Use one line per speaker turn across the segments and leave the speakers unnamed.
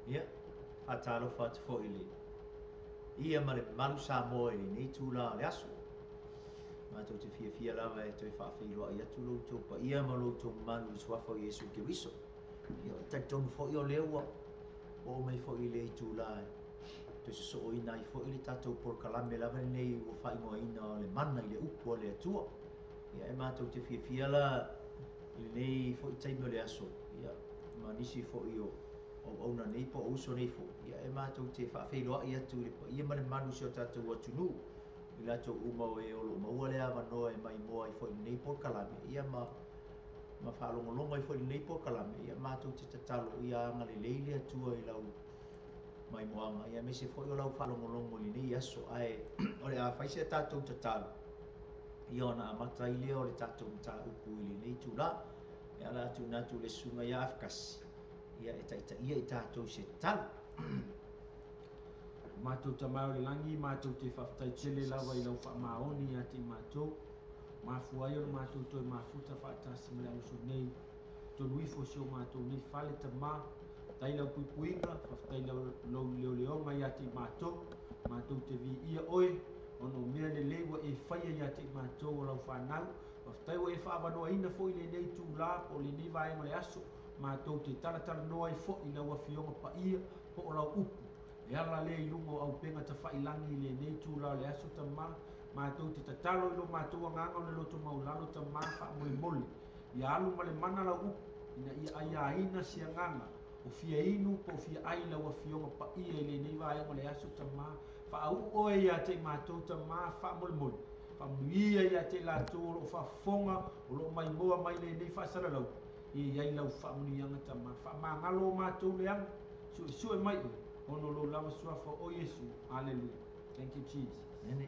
Ia, whatalo whatu fo ili. Ia mare malu SAMOA ili nei tūla le aso. Mātou te fia lava e toi whawhiloa ia tūlo tō pa ia malo tō manu i swafo Yesu ke wiso. Ia, tai tonu fo i o leua. O mei fo i le i tūla e. Toi se so ina i fo i le tātou por kalame lava nei o whaingoa ina le mana i le upo le atua. Ia, e mātou te fia la i nei fo i taimo le aso. Ia, ma nisi fo i o ona nei po uso nei fo. Ia, e mātou te whawhiloa i atu le pa ia male manu si o tātou atunu. I lato umau e olo maua lea manoa e mai moa i fo i nei por kalame. Ia ma whalongolonga i fo i nei por kalame. Ia mātou te tatalo i anga le leile atua i lau mai moanga ia me se foi o lau whalongolongo li ni aso ai o le a whaise tātou tatalo ia ona amatai lea o le tātou mta upu ili ni tūra e ala atu natu le sunga ia afkasi ia e taita ia i tātou se talo
Mātou tamau le langi, mātou te whaftai tele lawa i lau whaamaoni a te mātou. Māfuai o mātou toi māfuta whaatasi me lau so nei. Tonu ifo sio mātou nei whale tamā. Tai lau puipuinga, whaftai lau leo leonga i a te mātou. Mātou te vi ia oe, ono mea le lewa e whaia i a te mātou o lau whanau. Whaftai o e whaavanoa ina fo i le nei tū la, o le nei vaenga le aso. Mātou te taratara noa i fo i lau a fionga pa ia, po o lau upu. E ala le i lungo au penga ta whailangi le nei tū le aso ta mā. Mātou te tatalo i lo mātou anganga o le loto maulalo ta mā wha mole mole. I alu ma le mana la upu, ina ia aia aina si anganga. O fia inu po fia aila wa fionga pa ia le nei vaenga le aso ta mā. Wha au oe ia te mātou ta mā wha mole mole. Wha muia ia te la tō o wha fonga o lo mai moa mai le nei wha saralau. I ai lau wha munianga ta mā. Wha mā ngalo mātou le ang. Sue mai ue. Ono lo lava suafa o Yesu. Hallelujah. Thank you, Jesus.
Nene.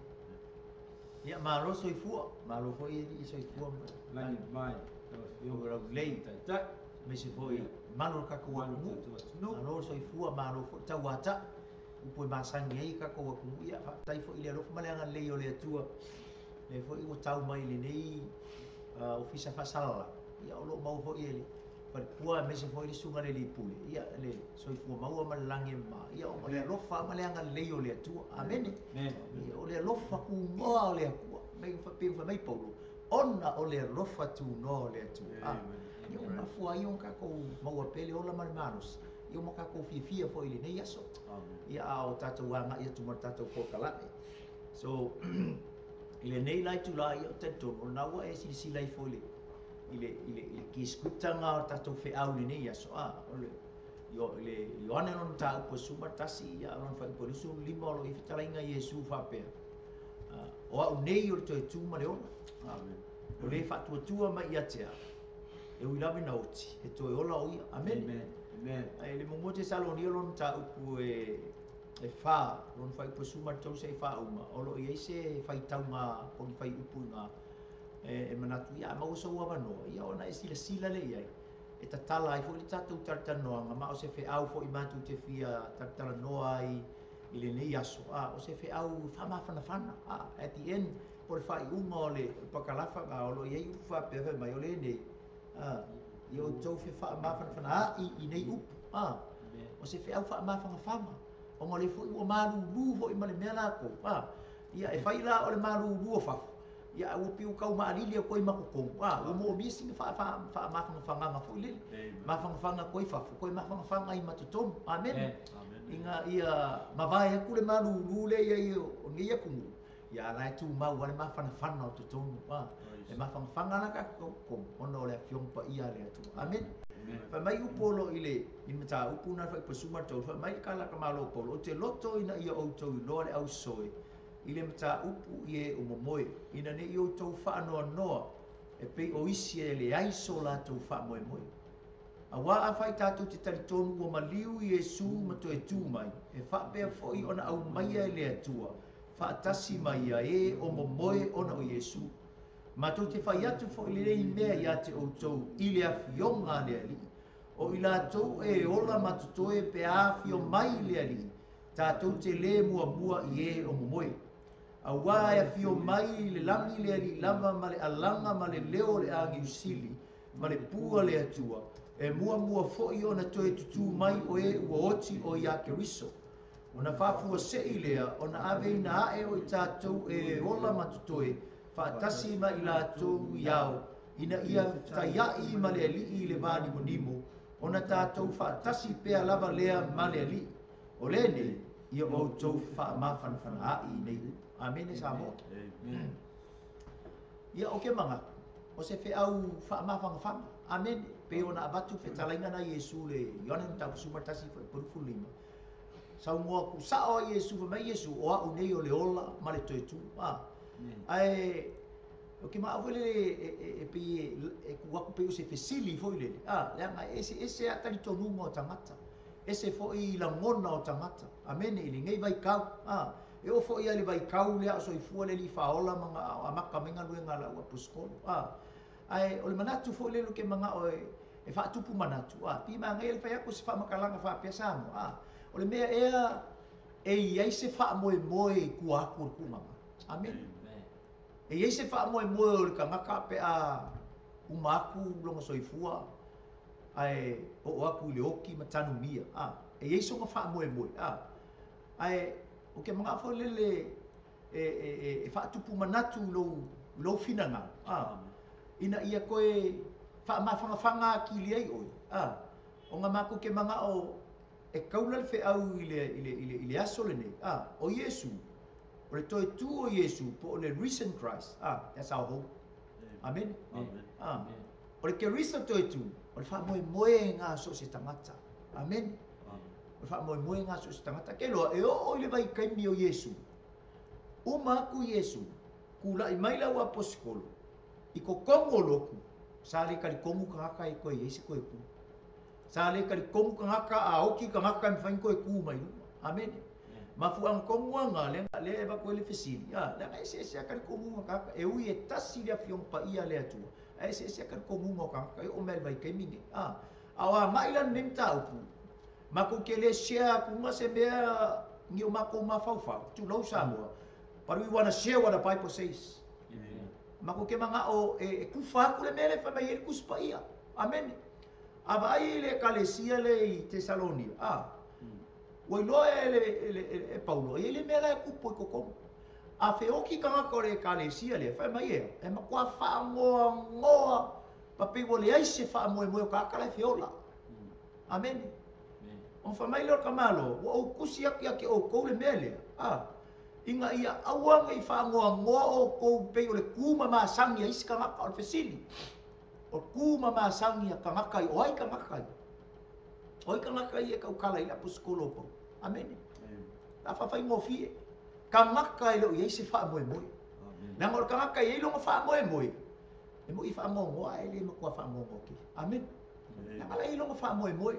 Ia malo soifua, malo foi i soifua.
Lani mai.
Yo lei tai. Me se foi malo ka ko mu. Malo soifua malo foi tawata. Upo masangi ai ka ko ku ia fa tai foi le lo malanga lei o le tua. Le foi o tau mai le nei ofisa fa sala. Ia o lo mau foi ele. Par pua me se foi sunga le lipule. Ia le soifua mau ma lange ma. Ia o le lofa malanga lei o le tua. Amen. Ia o le lofa ku moa o le ku. Mai fa pe fa mai paulo. Ona o le lofa tu no le tua. Ia o ma fua ia ka ko mau pele o la manos. Ia mo ka ko fia foi le nei aso. Ia o tatu anga ia tu tatu ko kala. So ile nei lai tu la ia te tono na wa e si lai foi ile ki skutanga o tatu fe au le nei aso. Ole yo ane non ta po suma tasi ia non fa po su limo lo i fitala inga Yesu fa pe. O au nei o te tu ma le ona. Amen. O le fa tu ma ia tea. E ui lawe na oti. E to e ola o ia. Amen. Amen. Ai le mo te saloni lon ta upu e fa lon fa po suma tau se fa uma. Olo ia se fa taunga po fa upu nga e manatu ia ma uso wa no. Ia ona e sila le ia. E tatala ai fo i tatu tartanoa nga ma o se fe au fo i matu te fia tartanoa ai i le nei aso. O se fe au whama whana. At the end, po le whai unga o le pakalafa nga o lo iei upu whapewe mai o le nei. I o tau fe wha whana i nei upu. O se fe au wha whama. O ma le fo i o maru lu fo i ma le mea lako. Ia e whai la o le maru lu o whafu. Ia o piu kau maarili a koi makokong. O mo misi me wha mawhanga fo i lele. Mawhanga koi whafu, koi mawhanga i matutonu. Amen. Inga ia mawai aku le maru lu le ia o ngia kungu. Ia rai tu mau wale mawhana o tutonu. E mawhanga na ka kokong. Ono le fiongpa ia le atu. Amen. Fa mai upolo ile in mata upuna fa pasuma tau fa mai kala ka malo polo te loto ina ia o tau no le au soe. Ile mata upu ie o momoe ina ne i o tau fa noa e pe o isi e le aiso la tau fa moe moe. A wā a whai tātou te taritonu o maliu i Yesu ma to e tū mai. E whapea fōi ona au maia e lea tua. Whaatasi mai a e o momoe ona o Yesu. Ma tau te whai atu fōi le rei mea i ate o tau i le awhionga lea li. O i la tau e ola matutoe pe awhio mai lea li. Tātou te le mua i e o momoe. A wā e awhio mai le langi lea li lava ma le alanga ma le leo le angi usili. Ma le pua lea tua. E mua fo'i ona toe tutu mai o e ua oti o ia ke riso. Ona whafua sei lea, ona ave ina ae o i tātou e ola matutoe, whaatasi ma i lātou iao, ina ia taiai ma lea li i le vāni monimo, ona tātou whaatasi pea lava lea ma lea li. O le ne, ia o tau whaamawhanawhana ai nei. Amen e Samoa. Ia o ke manga, o se wheau whaamawhanawhana. Amen. Pe ona abatu fe talainga na Yesu le yona tau sumatasi fe purfulima. Sau moa ku sao Yesu fe mai Yesu o au nei o le ola ma le toetu. Ai o ke ma avele e pe e ku aku pe se fesili foi le. Le anga ese atari tonu mo tangata. e se fo I la ngona o tangata. Amen, ili ngai vai kau. E o fo ia le vai kau le aso I fua le li faola mga amaka menga luenga la ua puskolo. Ai, o le manatu fo le ke mga o e wha tupu manatu. Pi maa ngai le whai ako se wha makalanga wha pia samo. O le mea ea e iai se wha moe moe kua aku le kumanga. Amen. E iai se wha moe moe o le kangaka pe a umaku longa soifua. Ai, o aku le oki matanu mia. E iai songa wha moe moe. Ai, o ke mga wha lele e wha tupu manatu lo finanga. Ina ia koe wha mawhanga ki liai oi. O ngā mako ke mga o e kaula le wheau I le aso le nei. O Yesu. O le toi tu o Yesu po o le risen Christ. That's our hope. Amen. O le ke risa toi tu. O le wha moe moe ngā so se tangata. Amen. O le wha moe moe ngā so se tangata. Ke loa e o le vai kaimi o Yesu. O maku Yesu. Kula I maila wa posikolo. I ko kongo loku. Sa le kari kongu kangaka I koe Yesu koe ku. Sa le kari kongu kangaka a oki kangaka mi whain koe ku mai luma. Amen. Mafu ang kongu anga le eva koe le fesili. Le ngai se kari kongu kangaka. E ui e tasi le fiong pa ia le atua. E se kari kongu kangaka. E o mel vai kai minge. Awa mailan nem taupu. Mako ke le share kunga se mea ngi o mako mafau. Tu lau Samoa. But we want to share what the Bible says. Mako ke mga o e kufa ku le mele fa mai ku spa ia. Amen. Ava ai le kalesia le I Tesalonia. Wai lo e Paulo e le mele ku po ko. A fe oki kanga ko le kalesia le fa mai e ma kwa fa ngoa pa pe wo le ai se fa mo ka kala fiola. Amen. On fa mai lo kamalo o kusi aki o ko le mele. Inga ia awang I whangoa o kou pei o le kuma maasangi a isi kangaka o le fesili. O kuma maasangi a kangaka I oai kangaka I. Oai kangaka I e kau kala I la puskolo po. Amen. Ta whawhai ngofie. Kangaka I lo I eise wha moe moe. Nang o kangaka I longa wha moe moe. E mo I whangoa e le makua whangoa ki. Amen. Nang ala I longa wha moe moe.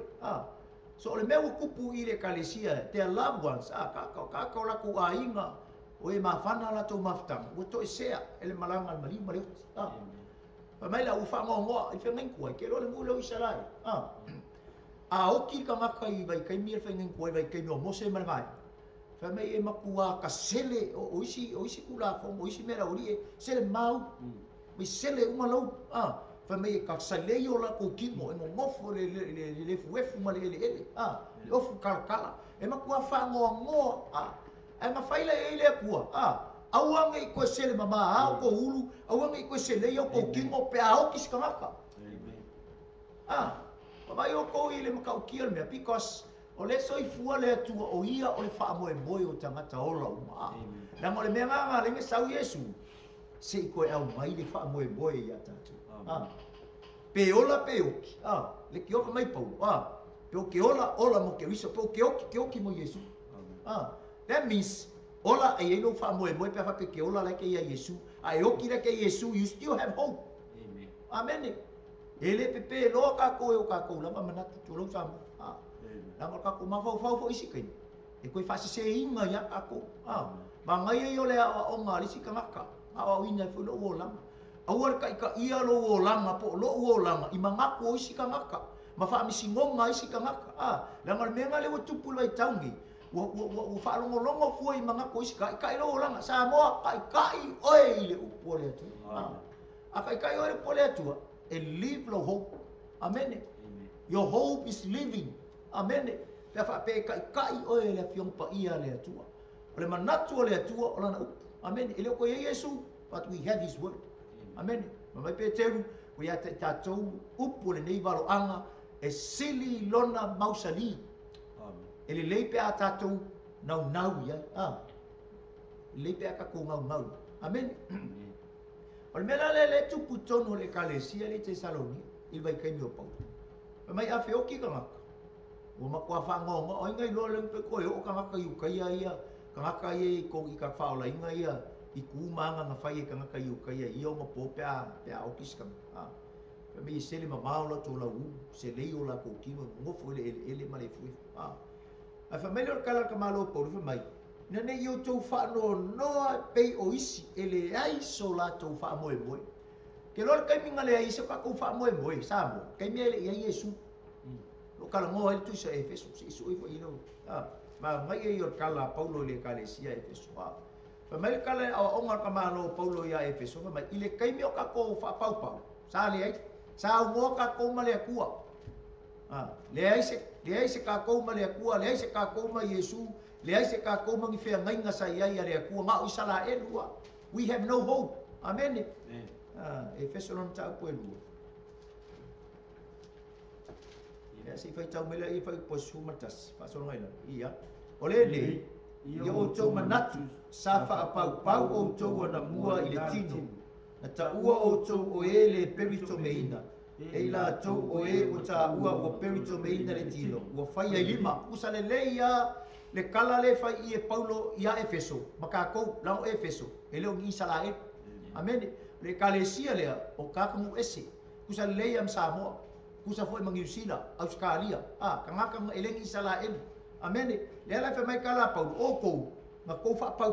So le meu kupu I le kalesia, their loved ones, kakao la ku ainga, o e mawhana la tau maftang, o to e sea, ele malanga malima leo. Pa mai la ufa ngoa, I whengen kua, ke lo le mula I sarai. A oki ka ngaka I vai kai mia whengen kua, vai kai mio mose malai. Pa mai e makua ka sele, o isi kula fong, o isi mera ori e, sele mau, mi sele umalau. Fa me ka salei o la ko kimo e ngofo le fuefu ma le le ofu kala e ma kua fa ngo e ma faile e le kua awanga I ko sele mama ko ulu awanga I ko sele o ko kimo pe a o kiskanga pa vai o ko I le ma ka kiel me because o le soi fua le tu o ia o le fa mo e boy o tangata ola uma na mo le me nga le sau Yesu se ko e au mai le fa mo e boy ya tatu. Peola peoki. Le ke oka mai pau. Peo ke ola mo ke wiso. Peo ke oki mo Yesu. That means ola e eno wha moe moe pia whake ke ola like ia Yesu. A e oki like Yesu, you still have hope. Amen. Ele pepe loa kako e o kako lama manatu tolo samu. Lama kako mawhau isi kai. E koe whasi se inga ya kako. Ma ngai e ole a o ngā lisi ka ngaka. A o ina e lo o lama. Awar ka ia lo o langa po lo o langa I mangaku o isi ka ngaka. Ma wha misi ngonga isi ka ngaka. Langa menga le o tupu lai taungi. Wa wha longo fua I mangaku o isi ka. Kai lo o langa. Samoa kai oe le upo le atu. A kai oe le po le atua. E live lo hope. Amen. Your hope is living. Amen. Pea wha pe kai oe le fiong pa ia le atua. O le manatu o le atua o lana upu. Amen. Ele o ko ye Yesu. But we have his word. Amen. Mamai pe teru, we ate tatou upu le nei valo anga e sili lona mausali. Amen. Ele lei pe a tatou nau ia. Lei pe a kako ngau. Amen. O le mela le tupu tono le kalesia le Tesalonia, il vai kai mio pau. Mamai a fe oki ka ngaka. O makua whangonga, o ingai loa leng pe koe o ka ngaka iu kai ia, ka ngaka ia ko I ka whaola inga ia, I kumanga nga whai e ka ngaka iu kai ia, I o ma po pea o kiskam. me se le mamao la to la u se le o la ko ki mo fo ele ma le fu a fa me le kala ka malo po fu mai na ne yo to fa no pe o isi ele ai so la to fa mo ke lor kai minga le ai se ka ko fa mo sa mo kai me le ia Yesu lo kala mo el tu se Efeso se so i fo ino ma mai e yo kala Paulo le kale sia Efeso fa me kala o nga ka malo Paulo ia Efeso fa mai ile kai me o ka ko fa pau sa le ai sa mo ka ko ma le kua le ai se ka ko ma le kua le ai se ka ko ma Yesu le ai se ka ko ma ngi fe ngai nga sa ia le kua nga o sala e lua we have no hope amen Efeso non ta po lua ya si fai tau mele i fai po sumatas fa so ngai la ia ole le ia o to manatu sa fa pau o to na mua i le tino na ta ua o to o ele perito meina e la to o e o ta ua o perito meina le tino o fai ai lima usa le leia le kala le fai i e Paulo ia Efeso maka ko la o Efeso ele o ngi sala e amen le kalesia le o kakamu ese kusa le leia Samoa kusa foi mangiusila Australia kangaka elengi sala e amen le la fa mai kala Paulo o ko nga ko fa pau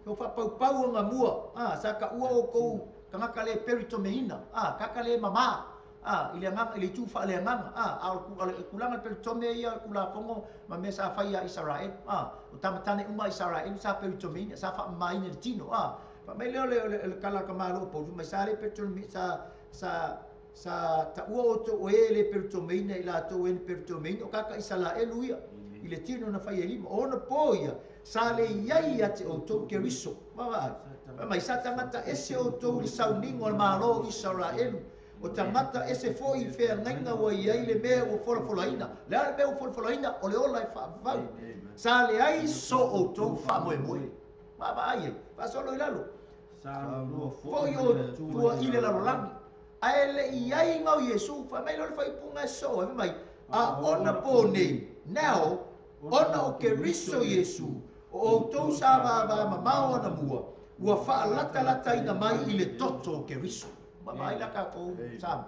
ko fa pau nga mua sa ka ua o ko kanga kale perito meina kaka le mama ile nganga ile tu fa le nganga al kulanga perito meia kula fongo ma me sa fa ia Israel o tamatane uma Israel sa perito meina sa fa mai ne tino fa mai le kala ka malo po mai sa le perito sa ta ua o to ele perito meina ila to en perito meina o kaka Israel uia ile tino na fa ia lima ona poia sa le iai ate o to ke riso mai sa tangata ese o to sauningo al malo Israel o tangata ese foi fe ngainga wa iai le me o folofolaina le ale me o folofolaina o le ola fa va sa le ai so o to fa mo ai fa solo ilalo sa no foi o tua ile la rolangi ele iai ngau Yesu fa mai lo fa ipunga so mai ona po nei now ona o ke riso Yesu o to sa va mamao na mua ua fa lata ina mai i le toto ke riso mai la ka ko sam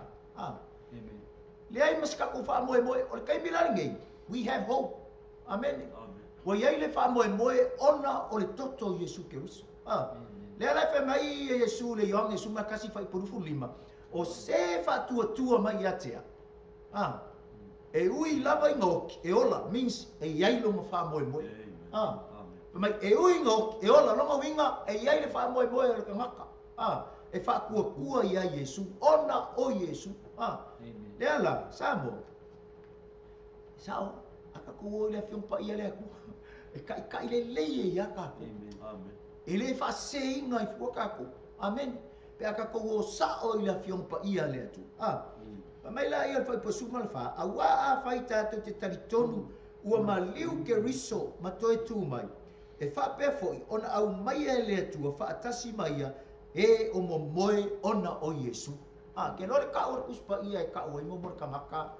le ai mas ka ko fa mo o le kai milangi we have hope amen wa ia le fa mo ona o le toto Yesu ke riso le ala fa mai Yesu le yong Yesu ma kasi fa purufu lima o se fa tua mai atea e ui lava ingo e ola means e ia lo mo fa mo mai e ui ngo e ola longa winga e ia le fa mo le kangaka e fa kua ia Yesu ona o Yesu le ala samo sao aka ko le fiong pa ia le aku e kai le ia ka amen e le fa se inga i fuaka ko amen pe aka ko o sa o le fiong pa ia le atu mai la ia fa posuma fa awa fa ita te talitonu ua maliu ke riso matoe tu mai e fa pe foi ona au mai le atu fa atasi mai e o momoe ona o Yesu ke lore ka o kuspa ia ka o mo mor kamaka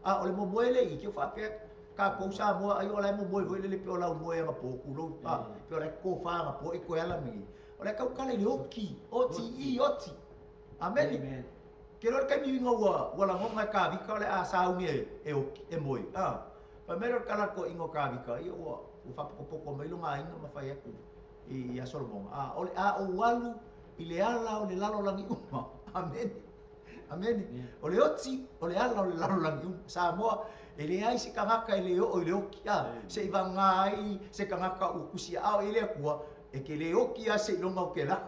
o le momoe le i ke fa pe ka ko sa mo ai o le momoe le pe o la moe ma po ku lo pe o le ko fa ma po e ko ala mi o le ka ka le oki oti amen ke lor ka mi ngo wala ngonga ka vi ka le a sa u e moi pa mero kala ko ingo ka vi ka io o fa poco mai lo mai no ma fa ya ku i a solomon o walu i le ala o le lalo langi uma amen o le oti o le ala o le lalo langi Samoa e le ai se kangaka e le o le oki se i vangai se kangaka u kusia e le kua e ke le oki se longa o ke la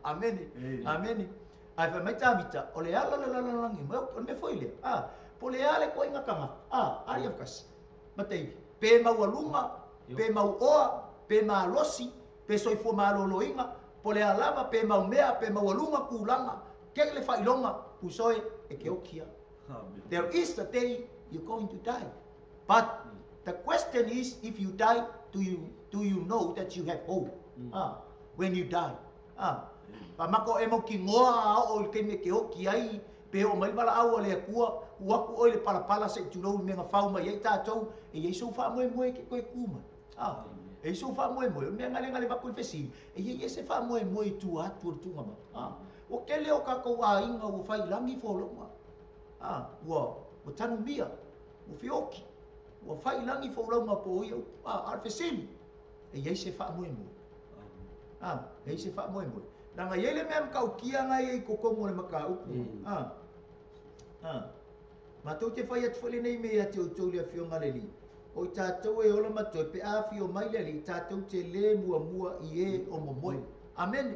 amen ai fa mai tavita o le ala le lalo langi me foi le po le ale ko inga kanga ai afkas matei pe maualunga pe mauoa pe malosi pe soifo maloloinga po le alama pe maumea pe maualunga kulanga ke le failonga usoe e ke okia there is a day you're going to die but the question is if you die do you know that you have hope when you die pa mako e mo ki ngoa o ke me ke okia ai pe o mai bala au le kua uaku o le pala se tulo me nga fau mai ai tatou e Yesu fa mo ke koe kuma e Yesu fa mo me nga le ba confesi e ye se fa mo tu ngama o ke leo ka ko a inga o fai langi fo longa o tanu mia o fioki o fai langi fo longa po ia al fesili e ia se fa mo e se fa mo langa yele mem ka o kia ngai ko ko mo le maka upu ma tau te fai atu fali nei me ati o tau le fionga le li o tātou e ola mato pe afi o mai le li tātou te le mua i e o momoe amen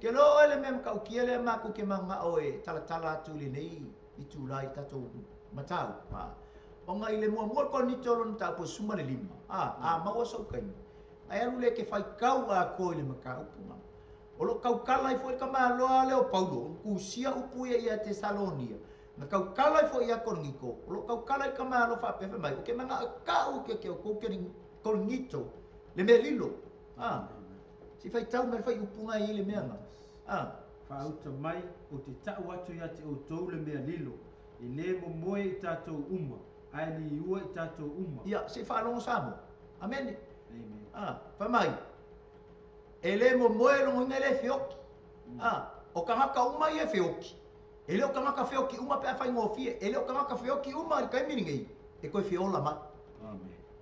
ke lo ele mem ka o kia le mako ke manga o e tala atu le nei i tu lai tātou matau o ngai le mua ko ni tolo nta po suma le lima maua sau kai ai alu le ke fai kau a ko le maka upunga o lo kau kala i foi ka loa le o paulo ku sia upu ia te salonia na kau kala i foi ia korngiko o lo kau kala i ka lo fa pe mai o ke manga ka o ke ko ke korngito le me lilo si fai tau me fai upunga i le meanga
fa uta mai o te tau atu ia te o tou le mea lilo i le mo moe i tātou uma ai ni ua i tātou uma
ia se fa longo samo amen fa mai ele mo moe longo ngele fioki o kangaka uma ia fioki ele o kangaka fioki uma pe fai ngofie ele o kangaka fioki uma i kai miningi e koe fiola ma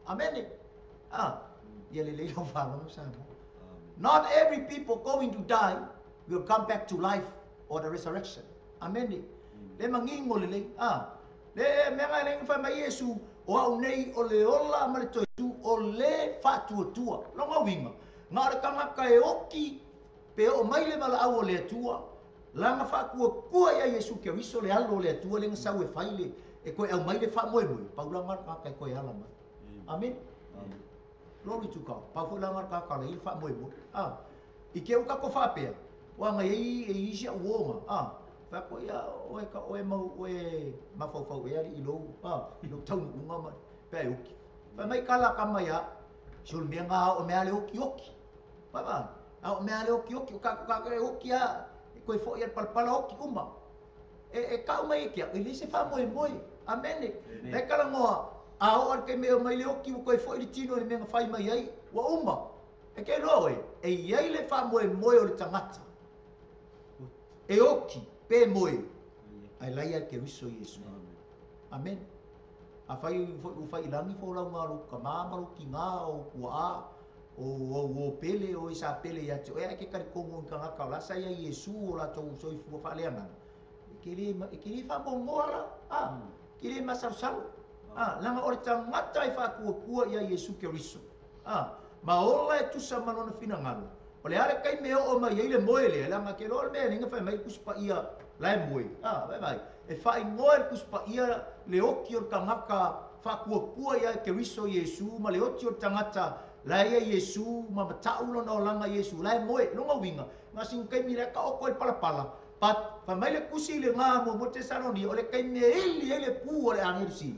amen ia le lo fa longo samo not every people going to die will come back to life or the resurrection amen le mangingo le le menga le fa mai Yesu o au nei o le ola ma le tu o le fatu tua longa winga nga le kanga ka e oki pe o mai le mala au le tua langa fa ku ia Yesu ke wiso le alo le tua le sa we faile e ko au mai le fa moe paula nga ka ko ia la amen glory to God paula nga ka le fa moe i ke u ka ko fa pe wa nga e isia uoma fa ko ia oe mau oe mafau ia i lo tau unga ma pe uki fa mai kala ka mai a sul me nga o me ale oki ba o me ale oki ka oki a ko fo ia palpala oki uma e ka mai ki e le se fa moi amen e kala ngoa a o ke me mai le oki ko fo i tino le me nga fai mai ai wa uma e ke loe e ia le fa moi o le tangata e oki pe moe ai laia ke riso Yesu amen a fai langi fo la ngalo ka mama ki nga o kua o pele o isa pele ya to e ke kali ko mo ka ka la sa ya Yesu o la to so fu fa le ana ke li fa mo ngora ke li masar sal langa o tangata i fa ku ya Yesu ke riso ma ola tu sa manona fina ngalo o le are kai meo o mai ile moe le langa ke lo me ninga fa mai kuspa ia lai moe vai e fa ingoe kuspa ia le oki o kangaka fa ku ia ke riso Yesu ma le oti o tangata la ia Yesu ma mataulo no langa Yesu lai moe longa winga ngasing kai mi le ka o ko pala pat fa mai le kusi le nga mo te sanoni o le kai me ile pu o le angel si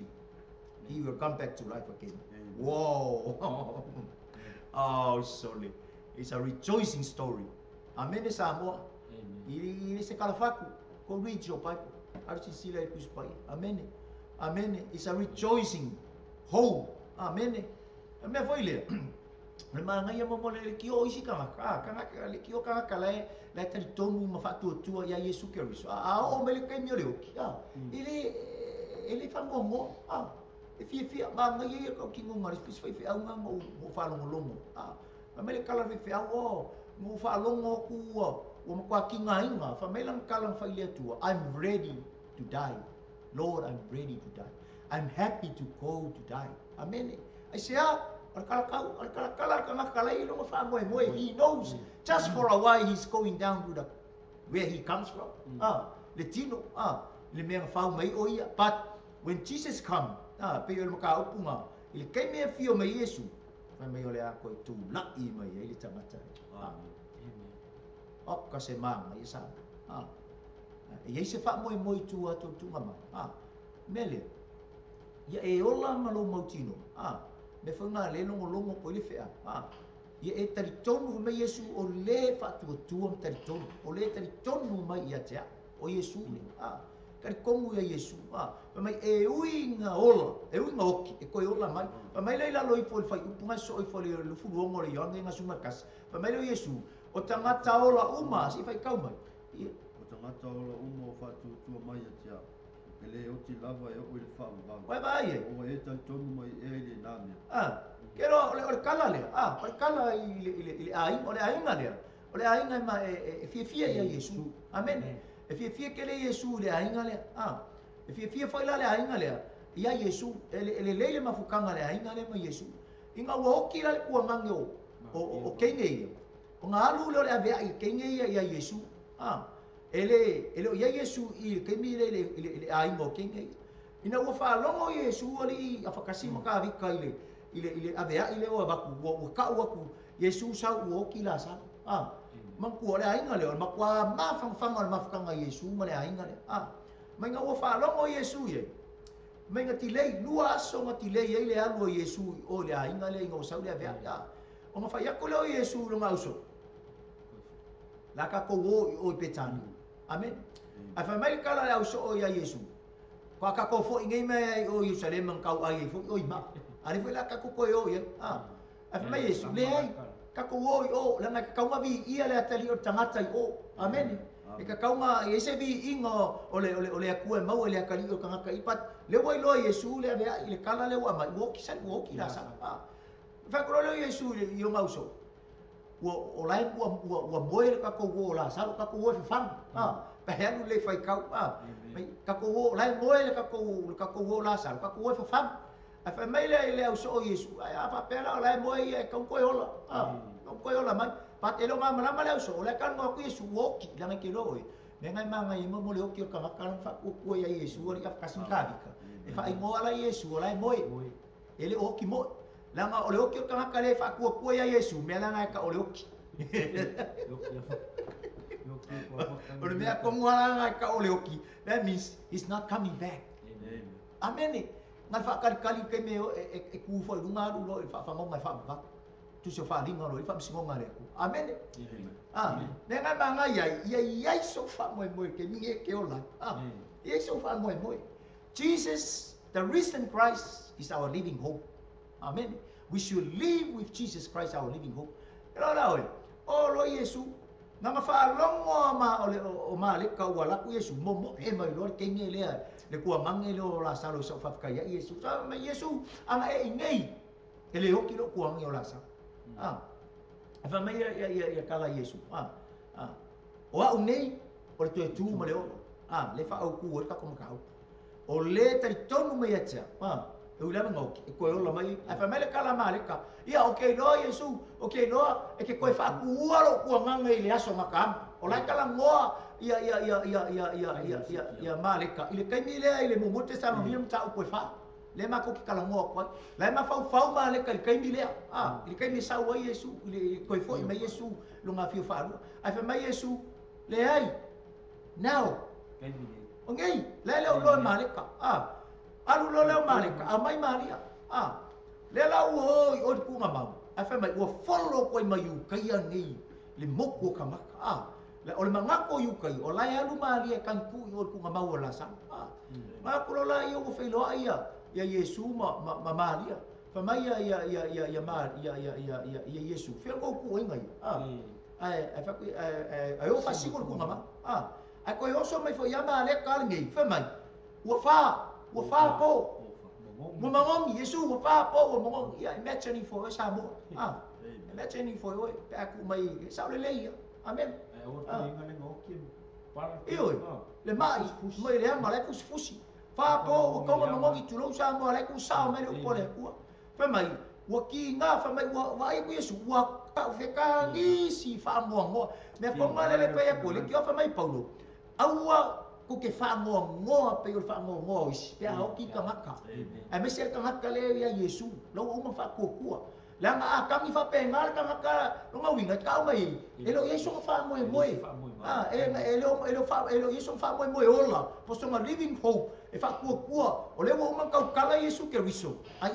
he will come back to life again wow oh sorry. It's a rejoicing story. Amen Samoa. Ini se kalafaku. Go read your Bible. Arsi sila ikuspai. Amen. Amen. It's a rejoicing home. Amen. Me foi le. Le manga ia mo le ki o isi kanga. Kanga le ki o kanga kala le tari tonu ma fatu tua ya Yesu Kristo. O me le kai mi le oki. Ele fa mo. E fia manga ia ko ki ngo ngari spis fai au nga mo fa longo. Fa mele kala fe au mo fa longo ku o mo kwa kinga inga fa mele kala fa ile tu I'm ready to die Lord I'm ready to die I'm happy to go to die amen I say al kala ilo fa mo he knows just for a while he's going down to the where he comes from le tino le me fa mai o ia but when Jesus come pe yo mo ka upunga ile kai me fio me Yesu fa mai ole a ko tu la i mai ile tamata amen o ka se manga isa e se fa moi tu atu tu mama mele ya e ola malo mautino me fa nga le longo ko ile fea ya e tari tonu me Yesu o le fa tu tari tonu o le tari tonu mai ya tia o Yesu kari kongu ya Yesu pa mai e uinga ola e uinga oki e koe ola mai pa mai leila loi fo fai upunga so i fo le lufu longo le yonga nga suma kas pa mai lo Yesu o tangata ola uma si fai kau mai
tangata ola umo fatu tua mai atia. Ele o ti lava e o le whaamavanga.
Wai vai e.
O e tal tonu mai e le nāmea.
Kero ole kala le. Ole kala i le aing, ole ainga le. Ole ainga ma e fia ia Yesu. Amen. E fia ke le Yesu le ainga le. E fia foi la le ainga le. Ia Yesu, ele leile mafukanga le ainga le ma Yesu. Inga ua oki la le kuangange o kenge ia. O ngā alu le avea i kenge ia Yesu. Ele o ia Yesu i kemi le ainga o kenge ia. Ina ua whaalongo Yesu ali a whakasi maka avika i le avea i le o avaku. Ua kau aku Yesu sau ua oki la sa. Mangku o le ainga le. Makua mawhangwhanga le mafukanga Yesu ma le ainga le. Mainga ua whaalongo Yesu ia. Mai ngati lei lua aso ngati lei ai le alu o Yesu o le ainga le inga o sau le avea ya. O nga whaiako leo Yesu lo ngauso. La ka ko o i petani. Amen. Ai whai kala le auso o ia Yesu. Kwa ka ko fo ingai mai o Yerusalem ang kau ai fo o ima. Ali fo la ka ko o ia. Ai whai Yesu le ai. Ka ko o la nga ka ngavi ia le atali o tangata i o. Amen. E ka kaunga e se vi ingo o le akua mau le akali o kanga kaipat le wai lo Yesu le ave le kala le wa mai woki la sa fa ko le Yesu le yo mauso o lai wa moe ka ko wo la sa ka ko wo fam pa helu le fai kau mai ka ko wo lai moe le ka ko wo la sa ka ko wo fam a fa mai le o so Yesu a fa pela lai moe e ka ko ola ko ola mai pat elo ma mala le so le kan ngo ku Yesu woki la ngai kelo e me ngai ma ngai mo le oki o ka kan fa ku ya Yesu ri ka kasin ka dika e fa ingo ala Yesu la moe ele oki mo la nga ole oki o ka ka le fa ku ya Yesu me la ngai ka ole oki ole me ko mo la ngai ka ole oki that means he's not coming back amen ngal fa kali ke me e ku fo lunga lu lo fa ngo mai fa ba tu se fa linga lo fa singo ngale ku amen nenga manga ia so fa mo ke mi ke ola ia so fa mo Jesus the risen Christ is our living hope amen we should live with Jesus Christ our living hope lo lo Yesu nga fa longo ma o ma le ka wala ku Yesu mo e mai lo ke nge le ku mangi lo la sa lo so fa ka ya Yesu sa ma Yesu anga e ngai ele o ki lo ku ang yo la sa fa mai ya kala Yesu o a unei o le tu ma le o le fa au ku o ka ko ka o le tari tonu mai atia e ula ngau e ko o la mai fa mai le kala ma le ka ia okay lo Yesu okay lo e ke ko fa ku o lo ku nganga ile aso makam o la kala ngoa ia ma le ka ile kai mi le ile mo mote sa no mi ta ko fa le ma ko ki kala ngoa ko la ma fa ma le kai mi le ile kai mi sa wa Yesu ile ko fo mai Yesu lo nga fi fa lu fa mai Yesu le ai now
kai mi le
o ngai le lo ma le ka alu lo le ma le ka mai Maria le la o ku nga mau fa mai o follow ko mai u kai ngai le moko ka maka le o le mangako yu kai o lai alu Maria kan ku o ku nga mau la sa ma ko la yo ko fe lo ia ya Yesu ma Maria fa mai ya Yesu fe ko ku ngai ai fa ku ai o fa si ko ku nga ma ai ko yo so mai fo ya ma le ka ngai fa mai o fa po mo mangom Yesu o fa po o mangom ya imagine for SAMOA imagine for o pa ku mai sa le le amen le mai mai le ma le fusi fa po o ko mo ngi tu lo SAMOA le ku sa mai o po le ku fa mai o ki nga fa mai o vai ku Yesu o ka fe ka ni si fa mo me ko ma le pe ko le ki fa mai Paulo aua ko ke fa ngo pe o fa ngo pe a ki ka ngaka ai me ser ka ngaka le ya Yesu lo o ma fa ko ku la nga ka mi fa pe ngal ka ngaka lo nga winga ka mai elo Yesu fa mo elo Yesu fa mo ola po so ma living hope e fa ku o le o ma ka kala Yesu ke riso I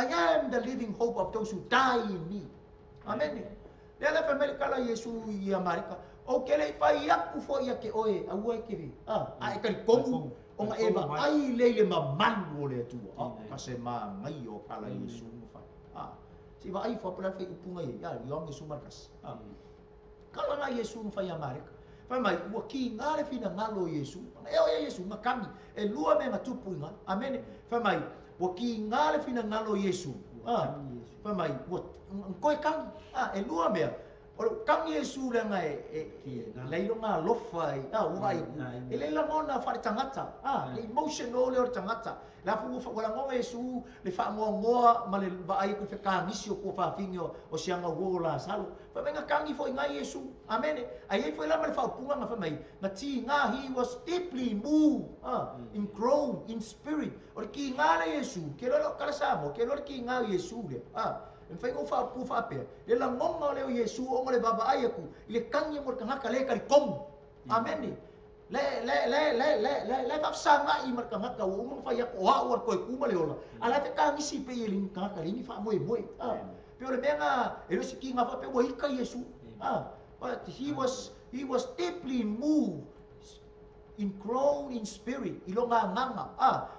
am the living hope of those who die in me amen le la family kala Yesu i Amerika o ke le pai aku fo ia ke oe a ua ke vi ai ka kongu o nga eba ai le ma manu le tu ka se ma ngai o kala Yesu fa si va ai fo pala fe upunga ia yo Yesu markas kala nga Yesu fa ia Amerika fa mai ua ki ngale fina ngalo Yesu e o Yesu makami e lua me ngatupu inga amen fa mai ua ki ngale fina ngalo Yesu fa mai ua koe kangi e lua mea o kangi Yesu lenga leilo nga lofa uai e leila ngona fa tangata le emotional le tangata la fu fa wala ngo Yesu le fa ngoa ma le ba ai ko fe kangisi ko fa fingo o sianga wola salo fa menga kangi fo nga Yesu amen ai foi la ma fa punga nga fa mai na ti nga he was deeply moved in grown in spirit o ki nga le Yesu ke lo kala samo ke lo ki nga Yesu le en fai fa pu fa pe le la ngonga le Yesu o le baba ai ku le kangi mo kanga kale kali kom amen le fa sanga I marka ngaka o mo fa ya o a ko ku ma le ola ala te kangi si pe yelin kanga kali ni fa mo pe o le menga e lo siki nga fa pe o hika Yesu but he was deeply moved in grown in spirit ilonga nganga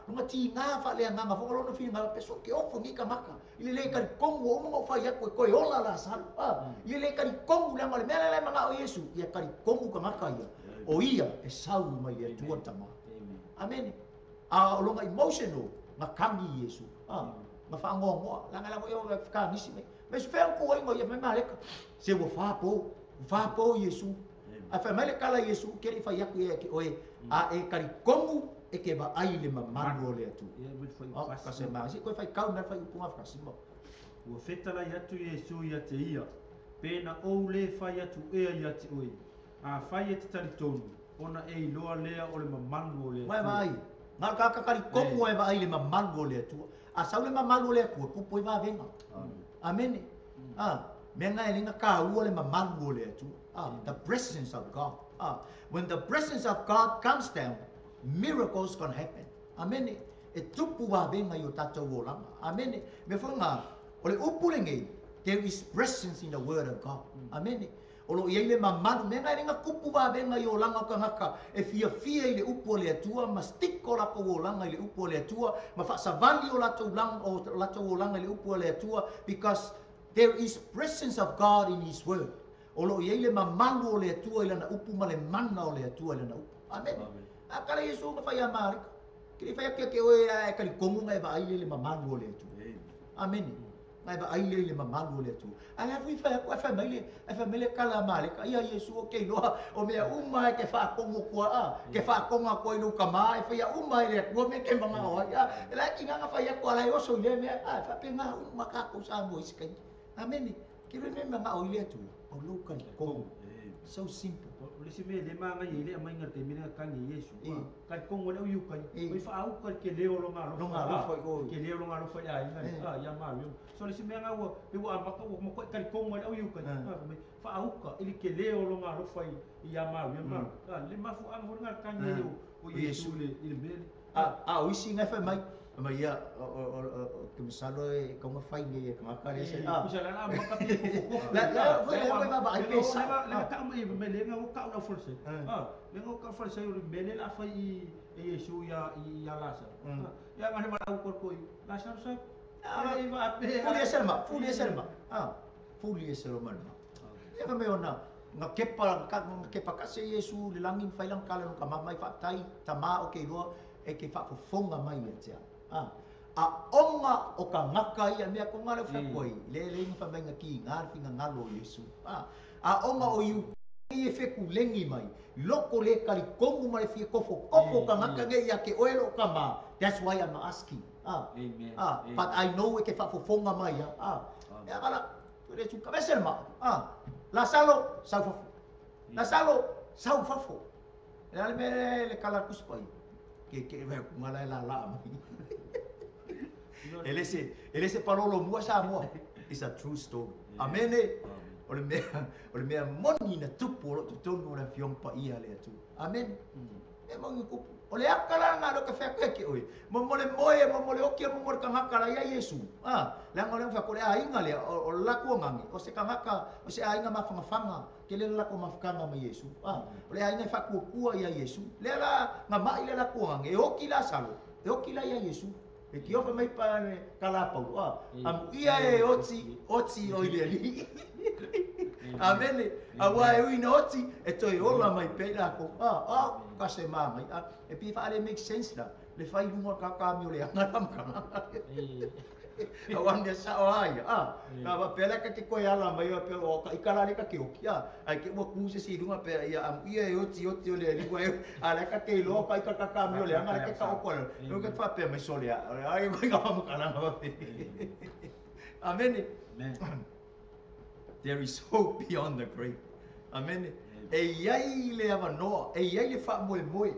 lunga ti nga fa le nganga fo lo no fi nga pe so ke o fo ngika maka ile le ka kongo mo fa ya ko ola la sal ile le ka kongo le ngale mele le manga o Yesu ia ka kongo ka maka ia o ia e sau mai e tua tama amen longa emotional nga kangi Yesu nga fa ngongo la ngala mo e ka nisi me se fe ko ngo ia me maleka se wo fa po Yesu a fa mele kala Yesu ke ri fa ya ku e oe e ka kongo e ke ba ai le mamanu o le atu ka se ma si ko fai kau na fai punga fa simo
ua fetala i atu Yesu ia te ia pena ou le fai atu ia te oi a fai e te talitonu ona e iloa lea o le mamanu o le atu
mai ngal ka kali kongo e ba ai le mamanu o le atu a sau le mamanu o le atu ku poi va venga amen menga e linga ka u le mamanu o le atu the presence of God when the presence of God comes down miracles can happen amen e tupu wa venga yo tato wolanga amen me fonga ole upulenge there is presence in the word of God amen olo ile mamanu menga ringa kupu wa venga yo langa ka ngaka e fia ile upu le atua ma stiko la ko wolanga ile upu le atua ma fa savali o la to lang o la to wolanga ile upu le atua because there is presence of God in his word olo ile mamanu o le atua ile na upu ma le mana o le atua ile na upu amen akala Yesu ma fa ya marika kiri fa ke o e kali komu ngai ba ile le mamanu le tu amen ngai ba ile le mamanu le tu ala fa mele kala male ka ia Yesu o ke lo o me uma ke fa komu ko ke fa komu ko no kama fa ya uma le ko me ke manga o ya la ki nga fa ya ko ala yo so le me fa pe nga uma ka ko sa mo iskai amen kiri me manga o le tu o lo kali komu so simple
le se me le manga ile a mainga te mina kangi Yesu ka kongo le u kan oi fa au ka ke leo lo ngalo
foi ko
ke leo lo ngalo fa ya ya ma yo so le se me nga wo e wo ama ko mo ko ka kongo le u kan fa au ka ile ke leo lo ngalo fa ya ma yo ma le ma fu ang ngal kangi yo o Yesu le ile me
o isi nga fa mai ma ia ke misalo e ko ma fai ni ka ka le se
misalo la ma ka pi
la foi le ba ai pesa
la ka ma me le nga ka na forse le nga ka forse yo me le la fai e Yesu ya la sa ya nga ma ko ko la sa sa ai va pe
fuli selma ya ka me ona nga kepa ka se Yesu le langin fai lang kala ka mai fa tai tama o ke lo e ke fa fonga mai ya a onga o ka ngaka ia mea ko ngare fa koi le fa menga ki ngar finga ngalo Yesu a onga o yu e fe ku lengi mai loko le kali kongu mai fi kofo ka ngaka nge ia ke oelo kama that's why I'm asking
amen
but I know ke fa fonga mai ya kala tu tu ka beselma la salo sau fafo le kala kuspai ke ngala la Elese palolo mua SAMOA is a true story. Amen. Ole mea moni na tupu lo tutonu na fiompa ia le atu. Amen. Emang ku ole akala nga lo ka fa ke oi. Momole okia momole ka ngaka ya Yesu. La ngole fa ko le ainga le o la ko ngangi. O se ka ngaka o se ainga mafanga ke le la ko mafanga ma Yesu. Ole ainga fa ku ya Yesu. Le la ngama ile la ko ngangi. O kila salo. O kila ya Yesu. E ki ofa mai pa kala pa am ia e oti o ile li Amen. Awa e ina oti e toi ola mai pena ko. Ka se mai. E pi fa ale make sense la. Le fai lunga ka ka mi ole anga ka. Awan dia sa ai. Ka ba pela ka ke ko ala mai o pe o ka ikala le ka ke o kia. Ai ke mo ku se si lunga pe ia am ia e oti ole li wa ala ka ke lo ka ka mi ole anga ke ka o ko. No ke fa pe mai sole. Ai ko ka mo kana ba pe. Amen. There is hope beyond the grave. Amen. E iai le avanoa, e iai le wha moe moe.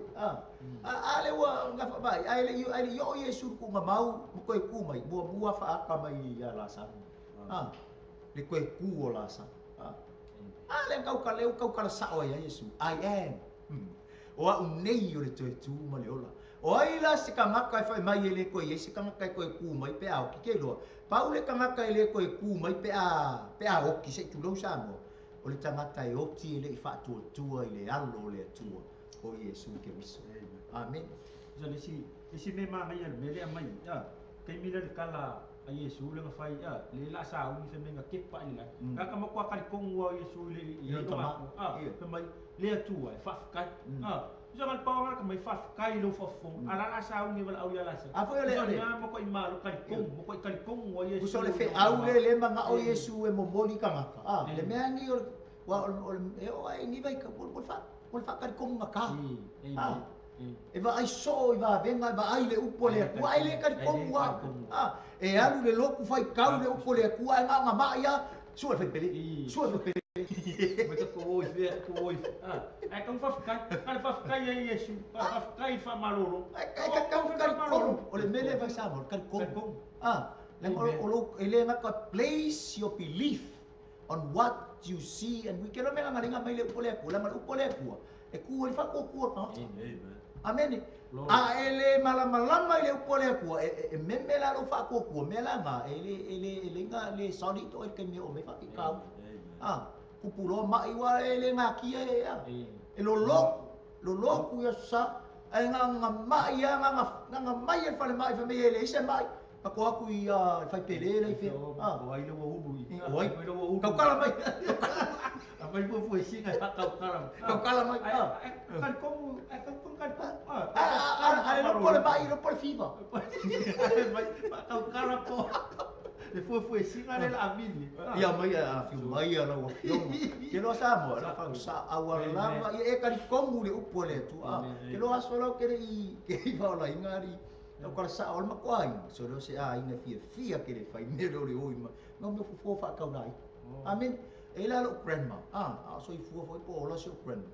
Ale wa nga wha mai, ale yo Yesu ku nga mau, mo koe ku mai, mua wha aka mai ia la sa. Le koe ku o la sa. Ale kau ka leu, kau ka la sa o ia Yesu. I am. O a unei o le toe tu ma le ola. O ai la se ka ngaka e whai mai e le koe, e se ka ngaka e koe ku mai pe au ki ke loa. Pau le ka ngaka e le koe ku mai pe a oki se tu lau sa mo. O le tangata e oti e le i whaatua tua i le alo o le atua o Yesu ke miso. Amen.
So lesi me ma ngai me le mai kai mila le kala a Yesu le ngafai le la sa u se me nga ke pa ila. Ka ka mo kwa ka kong wa Yesu le i to ma. Pe mai le atua e fa kai. Jangan power ka mai fa kai lo fa fong. Ala la sa u ni wala au ya la sa.
Apo le le.
Mo ko i ma lo ka kong, mo ko i kong wa Yesu.
Uso le fe au le manga o Yesu e mo moli ka ngaka. Le me angi o ai ni vai ka pol fa ka kong ngaka. E va ai so i va venga va ai le upo le ku ai le ka kong wa. E alu le loku fai kau le upo le ku ai nga ma ia. Sua fe pele. Sua fe pele.
Mas ko oi. Ai kang fa kai e Yesu. Fa kai fa maloro.
Ai ka kong. O le mele vai sa mo ka kong. Ele ngaka place your belief on what you see, and we cannot make ngalinga mai le upole ku, la mal upole ku. E ku le fa ko ku. Amen. Ele malama le upole ku. E memela lo fa ko ku, mela nga ele nga le solito el ke me o me fa ka. Kupulo mai wa ele nga kia e lo ku ya sa ai nga mai nga mai e fa le mai fa me ele se mai. Ako aku ia fai pele lai fe.
Ai le wo ulu.
Oi, kau kala mai.
Apa ibu fu singa kau kalam.
Kau kala mai.
Kan kong kan.
Ai lo pole mai, lo pole fiba.
Kau kalam ko. Le fu singa le amini.
Ia mai a fiu mai ala wo. Ke lo sa mo, la fa sa awal lava e kan kong le upole tu. Ke lo asolo ke i va la ingari. Eu quero sa ol makwai so do se inga fia ke le fai me do le oi ma no fo fa ka dai amen e la lo grandma so i fo po lo so grandma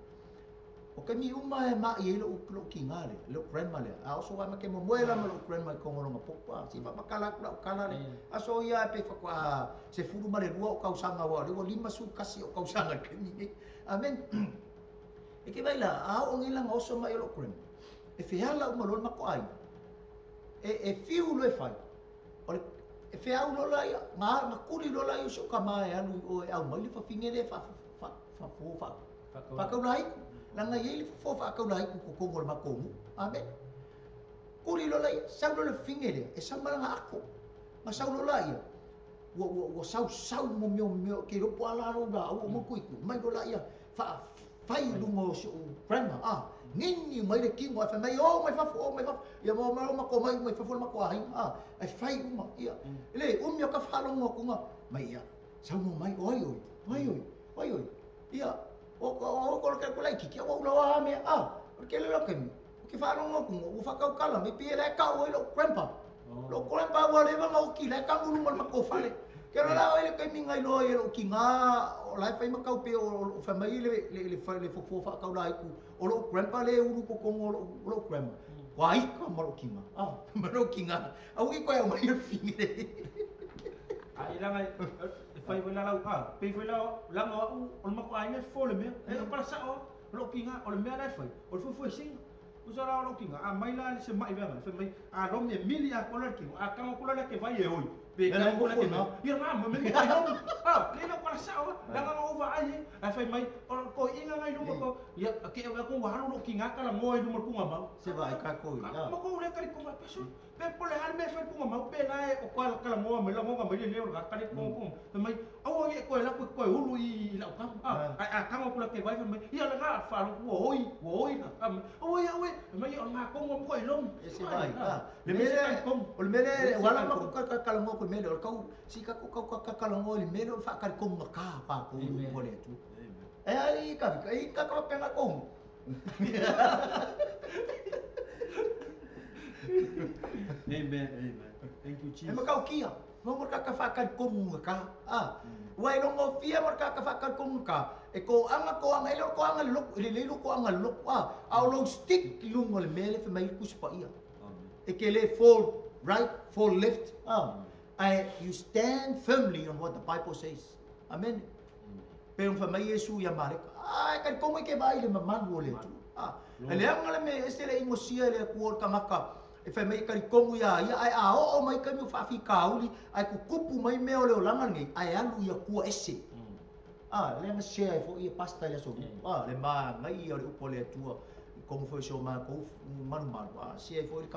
o ke mi uma e ma i lo kingale lo grandma le so wa ma ke mo moela ma lo grandma ko ngolo popa si fa kala le so ia pe fa kwa se furu ma le rua o kausanga wa le lima su kasi o kausanga ke ni amen e ke vai la o ngila ngoso ma lo grandma e fe ala uma lo makwai e fiu lo e fai. E fe au lo lai, nga kuri lo lai so ka mai alu o au mai le fa finge le fa ka lai. La nga ye fa ka lai ku ko ngol ma ko. Amen. Kuri lo lai, sa lo le finge le, e sa mala nga ako. Ma sa lo lai. Wo sau mo mio ke lo pala ro da o mo ku mai lo lai fa fai lungo so grandma nini mai le kingo fa mai mai fa ia mo ko mai fa ma ko ai ai fai uma ia le yo ka fa longo ku mai ia sa mo mai oi ia o ko ka lai ki o lo me porque le lo que fa longo ku fa ka kala me pi le ka o lo grandpa wa le ma o ki le ka lu ma ko fa le Kero la ele kai minga ilo ele ki nga o lai fai makau pe o famai le fo fa ka lai ku o lo grandpa le uru ko kongo o lo grandma wai ka maro ki nga maro ki nga au ki ko e mai finge
ai la ngai fai wala la pe wala la ngo o ma ko ai fo le me e para sa o lo ki nga o le me la fai o fo sing usara lo ki nga mai la se mai va se mai ro me mili a ko la ki a ka ko la ke vai e oi pe ka ko la ke no ia ma me me ai no le no para sa o la nga o va ai ai fai mai o ko inga ngai no ko ia ke ko wa lo ki nga ka la ngoi no ko ma
se vai ka ko
ia ma ko le ka ko ma peso pe po le al me fai ko ma pe la o ko ka la ngoi me la ngoi me le le ka ka ko pe mai o ye ko koe la koe ulu I la kam. Kama kula ke wai me. Ia la nga fa wo oi na. Oi me o nga kongo koe long.
Ese vai. Le mele wala ma ko kalango ko mele o kau si ka ko kalango le mele o fa ka ko ka pa ko ko le tu. Ai ka penga ko.
Amen. Thank you, Jesus.
Makau kia. Mo ka fakan ko ka. Wai lo ngo fia mo ka fakan ko ka. E ko anga elo ko anga lok le ko anga lok au lo stick lungo le mele fe mai kuspa ia. E ke le fall right, fall left. You stand firmly on what the Bible says. Amen. Pero fa mai Yesu ya mare. Kan ko ke vai le maman wo le tu. Ele anga le me estele ingosia le ko ka maka. E fa mai kari kongu ia ai o mai ka mi fa fi kauli ai ku kupu mai me o le langa ngi ai alu ia ku ese. Le nga share fo ia pasta le so. Le ma ngai o le upo le tua. Como foi show ma ko manu share fo le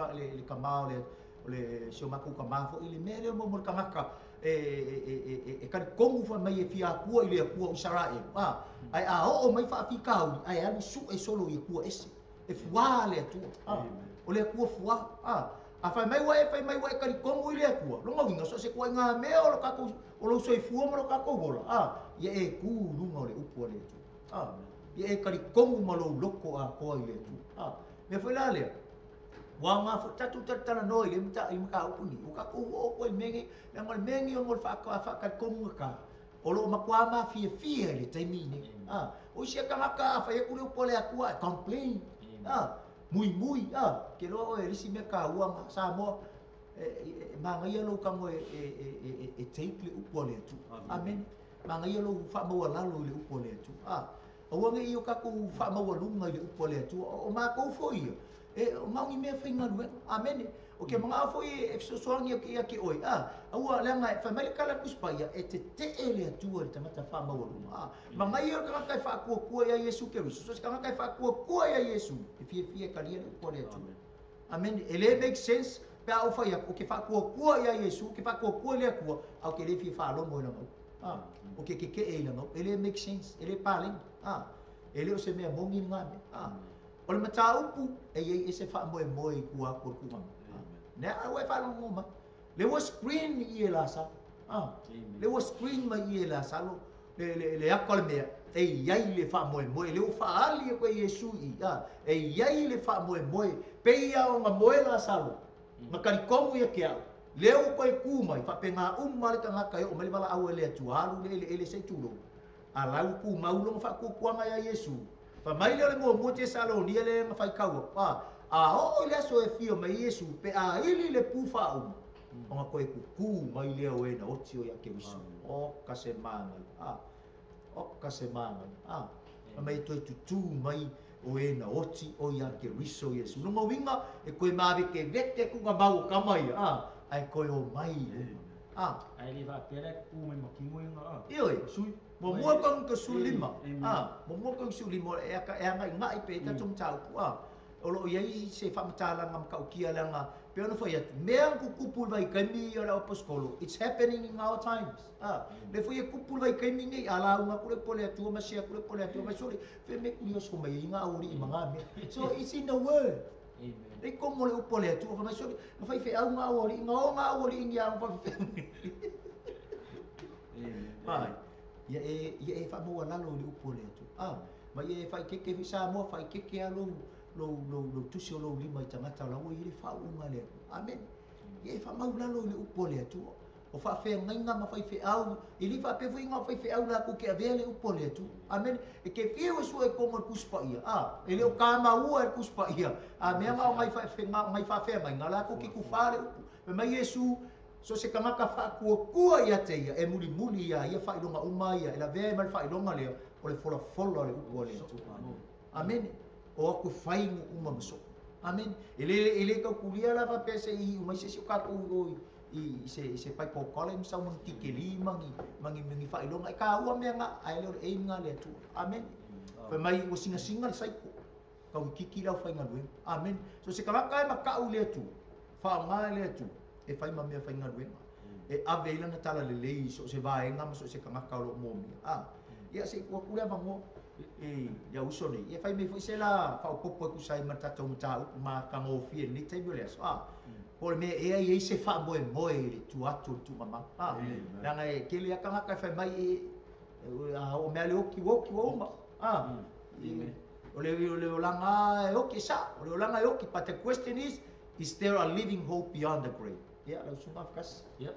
ka ma le show ma ku ka ma fo ile me le mo ka maka kari kongu fa mai e fi a ku ile ku Israel. Ai o mai fa fi kauli ai alu su e solo ia ku ese. E fuā le tua. O le kua fua fai mai wai kari kongo I le kua longa winga so se kua nga me o lo kako o lo soi fua mo lo kako bola ia e ku lunga o le upu le tu ia e kari kongo ma lo loko ko I le tu me foi la le wa nga fo tatu tala no I mka upu ni o kako o ko mengi le ngol mengi o ngol fa ka kongo ka o lo makwa ma fia le taimi ni o sia ka maka fa e ku le upu le akua complain mui ke lo e risi me ka ua SAMOA ma ngai lo ka mo e take le upo le tu amen ma ngai lo fa mo la lo le upo le tu o ngai yo ka ku fa mo lunga le upo le tu o ma ko fo ia o ngai me finga lu amen o ke mga fo I e so ngi ke oi ua le ngai fa mai kala kuspa ia e te ele tu o te mata fa mo lunga ma ngai yo ka kai fa ku ia Yesu ke so ka kai fa ku ia Yesu e fie ka le upo le tu amen ele make sense pe au fa ia o ke fa ku ia Yesu ke fa ku le ku au ke le fie fa lo mo na o ke ele no ele make sense ele paling ele o se me mongi ngame o le mata upu e se fa mo ku ku ne ai fa lo mo le was screen I la sa le was screen ma I la sa lo le akol me e iai le fa mo le o fa ali ko Yesu e iai le fa mo pe ia o nga mo la sa lo makari komu ia ke au leo ko ku mai fa penga mal ka ngaka o mali bala au le tu halu le se tu lo ala ku maulo fa ku anga ia Yesu fa mai le mo te salo ni le fa ka o le so e fio mai Yesu pe ili le pu fa o nga ko ku mai le o na o tio ia ke Yesu o ka se manga o ka se manga mai to tu mai o na oti o ia ke riso Yesu no winga e koe mawe ke vete ku nga mau kamai ai koe o mai
ai le va pele ku mai makingo nga
ioi sui mo mo kong ke sulima mo kong sulima e ngai ngai pe ta tung tau o lo ia se fa mtala ngam ka ukia langa pe ono foi mea ku kupul vai kami ora oposkolo it's happening in our times le foi kupul vai kami ngai ala uma kule pole tu ma sia kule pole tu ma sori fe me kurios ko mai nga uri manga me so it's in the world amen e como le pole tu ma sori ma fai fe au nga uri ngia fa fe amen ia e fa mo la lo le pole tu ma ia fai ke SAMOA fai ke alo lo tusi o lo lima I tangata la o ile fa unga le amen ye fa mau la lo le upo le tu o fa fe ngainga ma fai fe au ili fa pe foi nga fai fe au la ku ke avele upo le tu amen e ke fio so e como kuspa ia ele o kama u e kuspa ia me nga ngai fa fe ngai fa fe mai ngala ku ki ku fale pe mai Yesu so se kamaka fa ku ia te ia e muli ia fa ilonga uma ia ela ve mal fa ilonga le o le fola le upo le tu amen o ku fai uma maso amen ele ka kulia la fa pese I uma se ka ku I se pai po kolem sa mun tikeli mangi fa ilonga ka ua me nga ai le e nga le tu amen fa mai o singa sai ko ka kiki la fa nga lu amen so se ka ka ma ka u le tu fa nga le tu e fai ma me fa nga lu e ave ila na tala le lei so se vai nga so se kanga ka lo mo mi ia se ku ku le mango ia uso ni ia fai me foi se la fa popo ku sai mata to mata ma ka ngo fi ni te yo le so por me e se fa mo le tu atu tu mama nga e ke le kanga ka fai mai o me ale oki ma o le olanga e oki sa o le olanga e oki but the question is there a living hope beyond the grave ia la sunga fkas
ia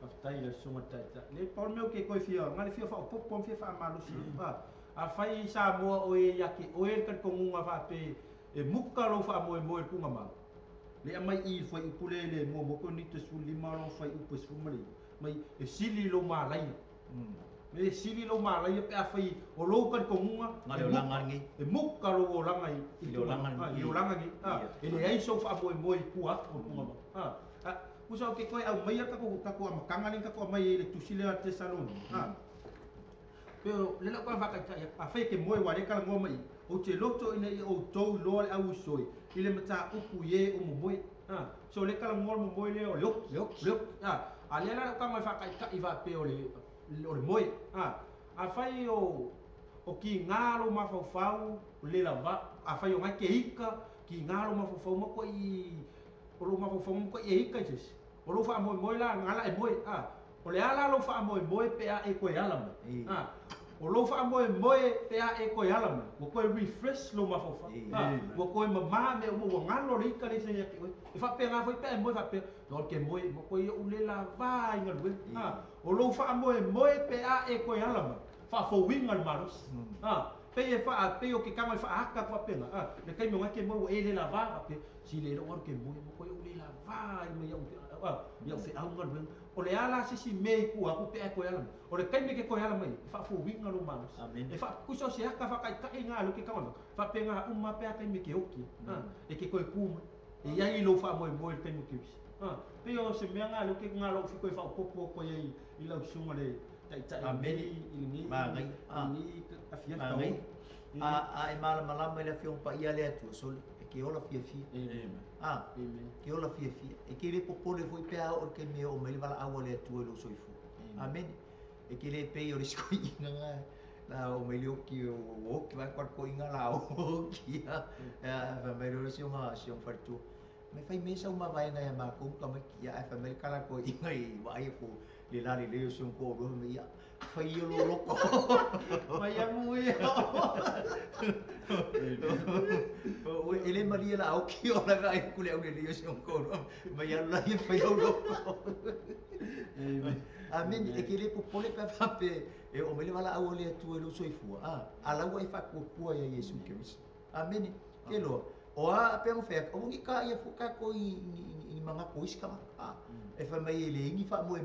aftai le sunga tata le por me ke koi fia ngale fia fa popo fia fa malu si a fai Samoa o e yaki o e kan kongunga fa pe e muka lo fa mo punga ma le mai I foi upule le mo ko ni te suli ma lo fai upes fumali mai e sili lo ma lai me sili lo ma lai pe a fai o lo kan kongunga
ngale olanga ngi
e muka lo olanga I
le olanga
ngi e le ai so fa mo ku a punga ma usa ke koi au mai ka ko makanga ni ka ko mai le tusile a te salon pero le la kwa vaka a fai ke moi wale kala ngoma I o te loto ina I o tou lo le au soi I le mata upu ye o mo moi so le kala ngol mo moi le o leo a le la kwa mai vaka I va pe o le moi a fai o ki ngalo ma fau le la va a fai o ngake ika ki ngalo ma fau mo ko I o lo ma fau mo ko I ika jes o lo fa moi la ngala e moi o le ala lo fa moi pe a e ko ala o lo fa mo pe a e ko ala mo ko refresh lo ma fa mo ko ma me mo ngalo ri ka le se e fa pe nga foi pe mo fa pe do ke mo ko o le la va ngal we o lo fa mo pe a e ko ala fa fo wingal maros pe e fa pe o ke ka mo fa aka fa pe le kai mo ke mo e le la va pe si le o ke mo ko o le la va me ya fe au ngal we o le ala si me ku aku pe ko ala o le kai me ke ko ala mai fa fo winga lo manos e fa ku so se aka fa kai nga lo ke ka fa pe nga umma pe kai me ke hoki e ke ko ku e ya I lo fa mo pe me ke pe o se me nga lo ke nga lo fi ko fa popo ko ye I lo sunga le tai
ameni
ni
ma ngai
ni afia
ma ngai e mala le fion pa ia le atu so ke ola fia ke ola fia e ke le popole foi pe o ke me o me le vala awa le atu lo soifu amen e ke le pe o risko inga la o me le ki o ki va kwat ko inga la o ki va me lo si un fartu me fai me sa uma vai na ma ko ka me ki a fa me kala ko inga I vai ko le la le si un ko ro me ia fai o lo loko mai amu ia ele maria la o ki o la vai ku le o le si un ko mai ala ia fai o loko amen e ke le popole pe fa pe e o me le vala au le tu e lo soifu ala wa fa ku ia Yesu Christ amen ke lo o pe o fe o ngi ka ia fuka ko I manga ko iska e fa mai le ngi fa mo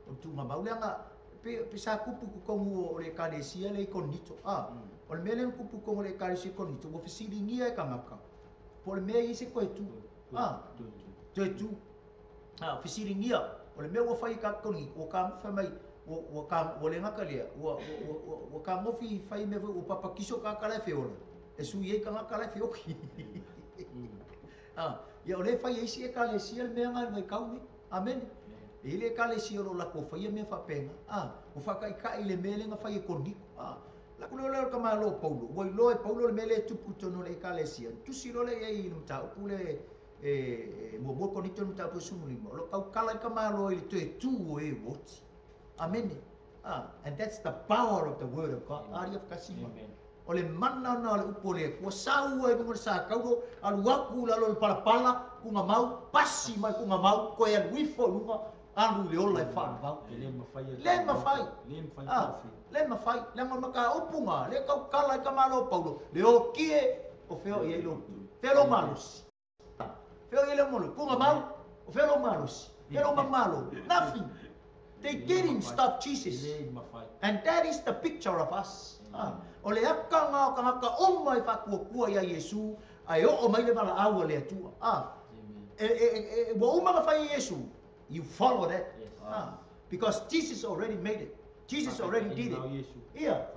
o tu ma maulanga pe sa kupu ko o le kalesia le konito o le mele kupu ko le kalesia konito o fisili ngia ka ngaka po le me ise ko tu tu fisili ngia o le me o fai ka koni o ka fa mai o ka o le ngaka le o ka mo fi fai me o papa kiso ka kala fe o e su ye ka ngaka la fe o ki ya o le fai ise kalesia me nga mai kauni amen ele kale si ro la ko fai me fa penga o fa kai kai le mele nga fai ko ni la ko le ka malo paulo wo lo paulo le mele tu puto no le kale si tu si ro le e no ta o le mo ko ni tu ta po sumuli mo lo ka kala ka malo ile tu e wot amen and that's the power of the word of God ari of kasima o le mana na le upole ko sau e mo sa ka ro alu aku la lo pala ku nga mau pasi mai ku nga mau ko e wifo lunga alu le ola fa va le mafai le maka opunga le ka kala ka malo paulo le o kie o feo ye lo felo malos feo ye lo molo ku nga mau o felo malos felo malo nothing they didn't stop Jesus and that is the picture of us o le aka nga ka o mai fa ku ya Yesu ai o mai le mala awa le tu bo uma fa Yesu you follow that because Jesus already made it. Jesus already did it. Yeah.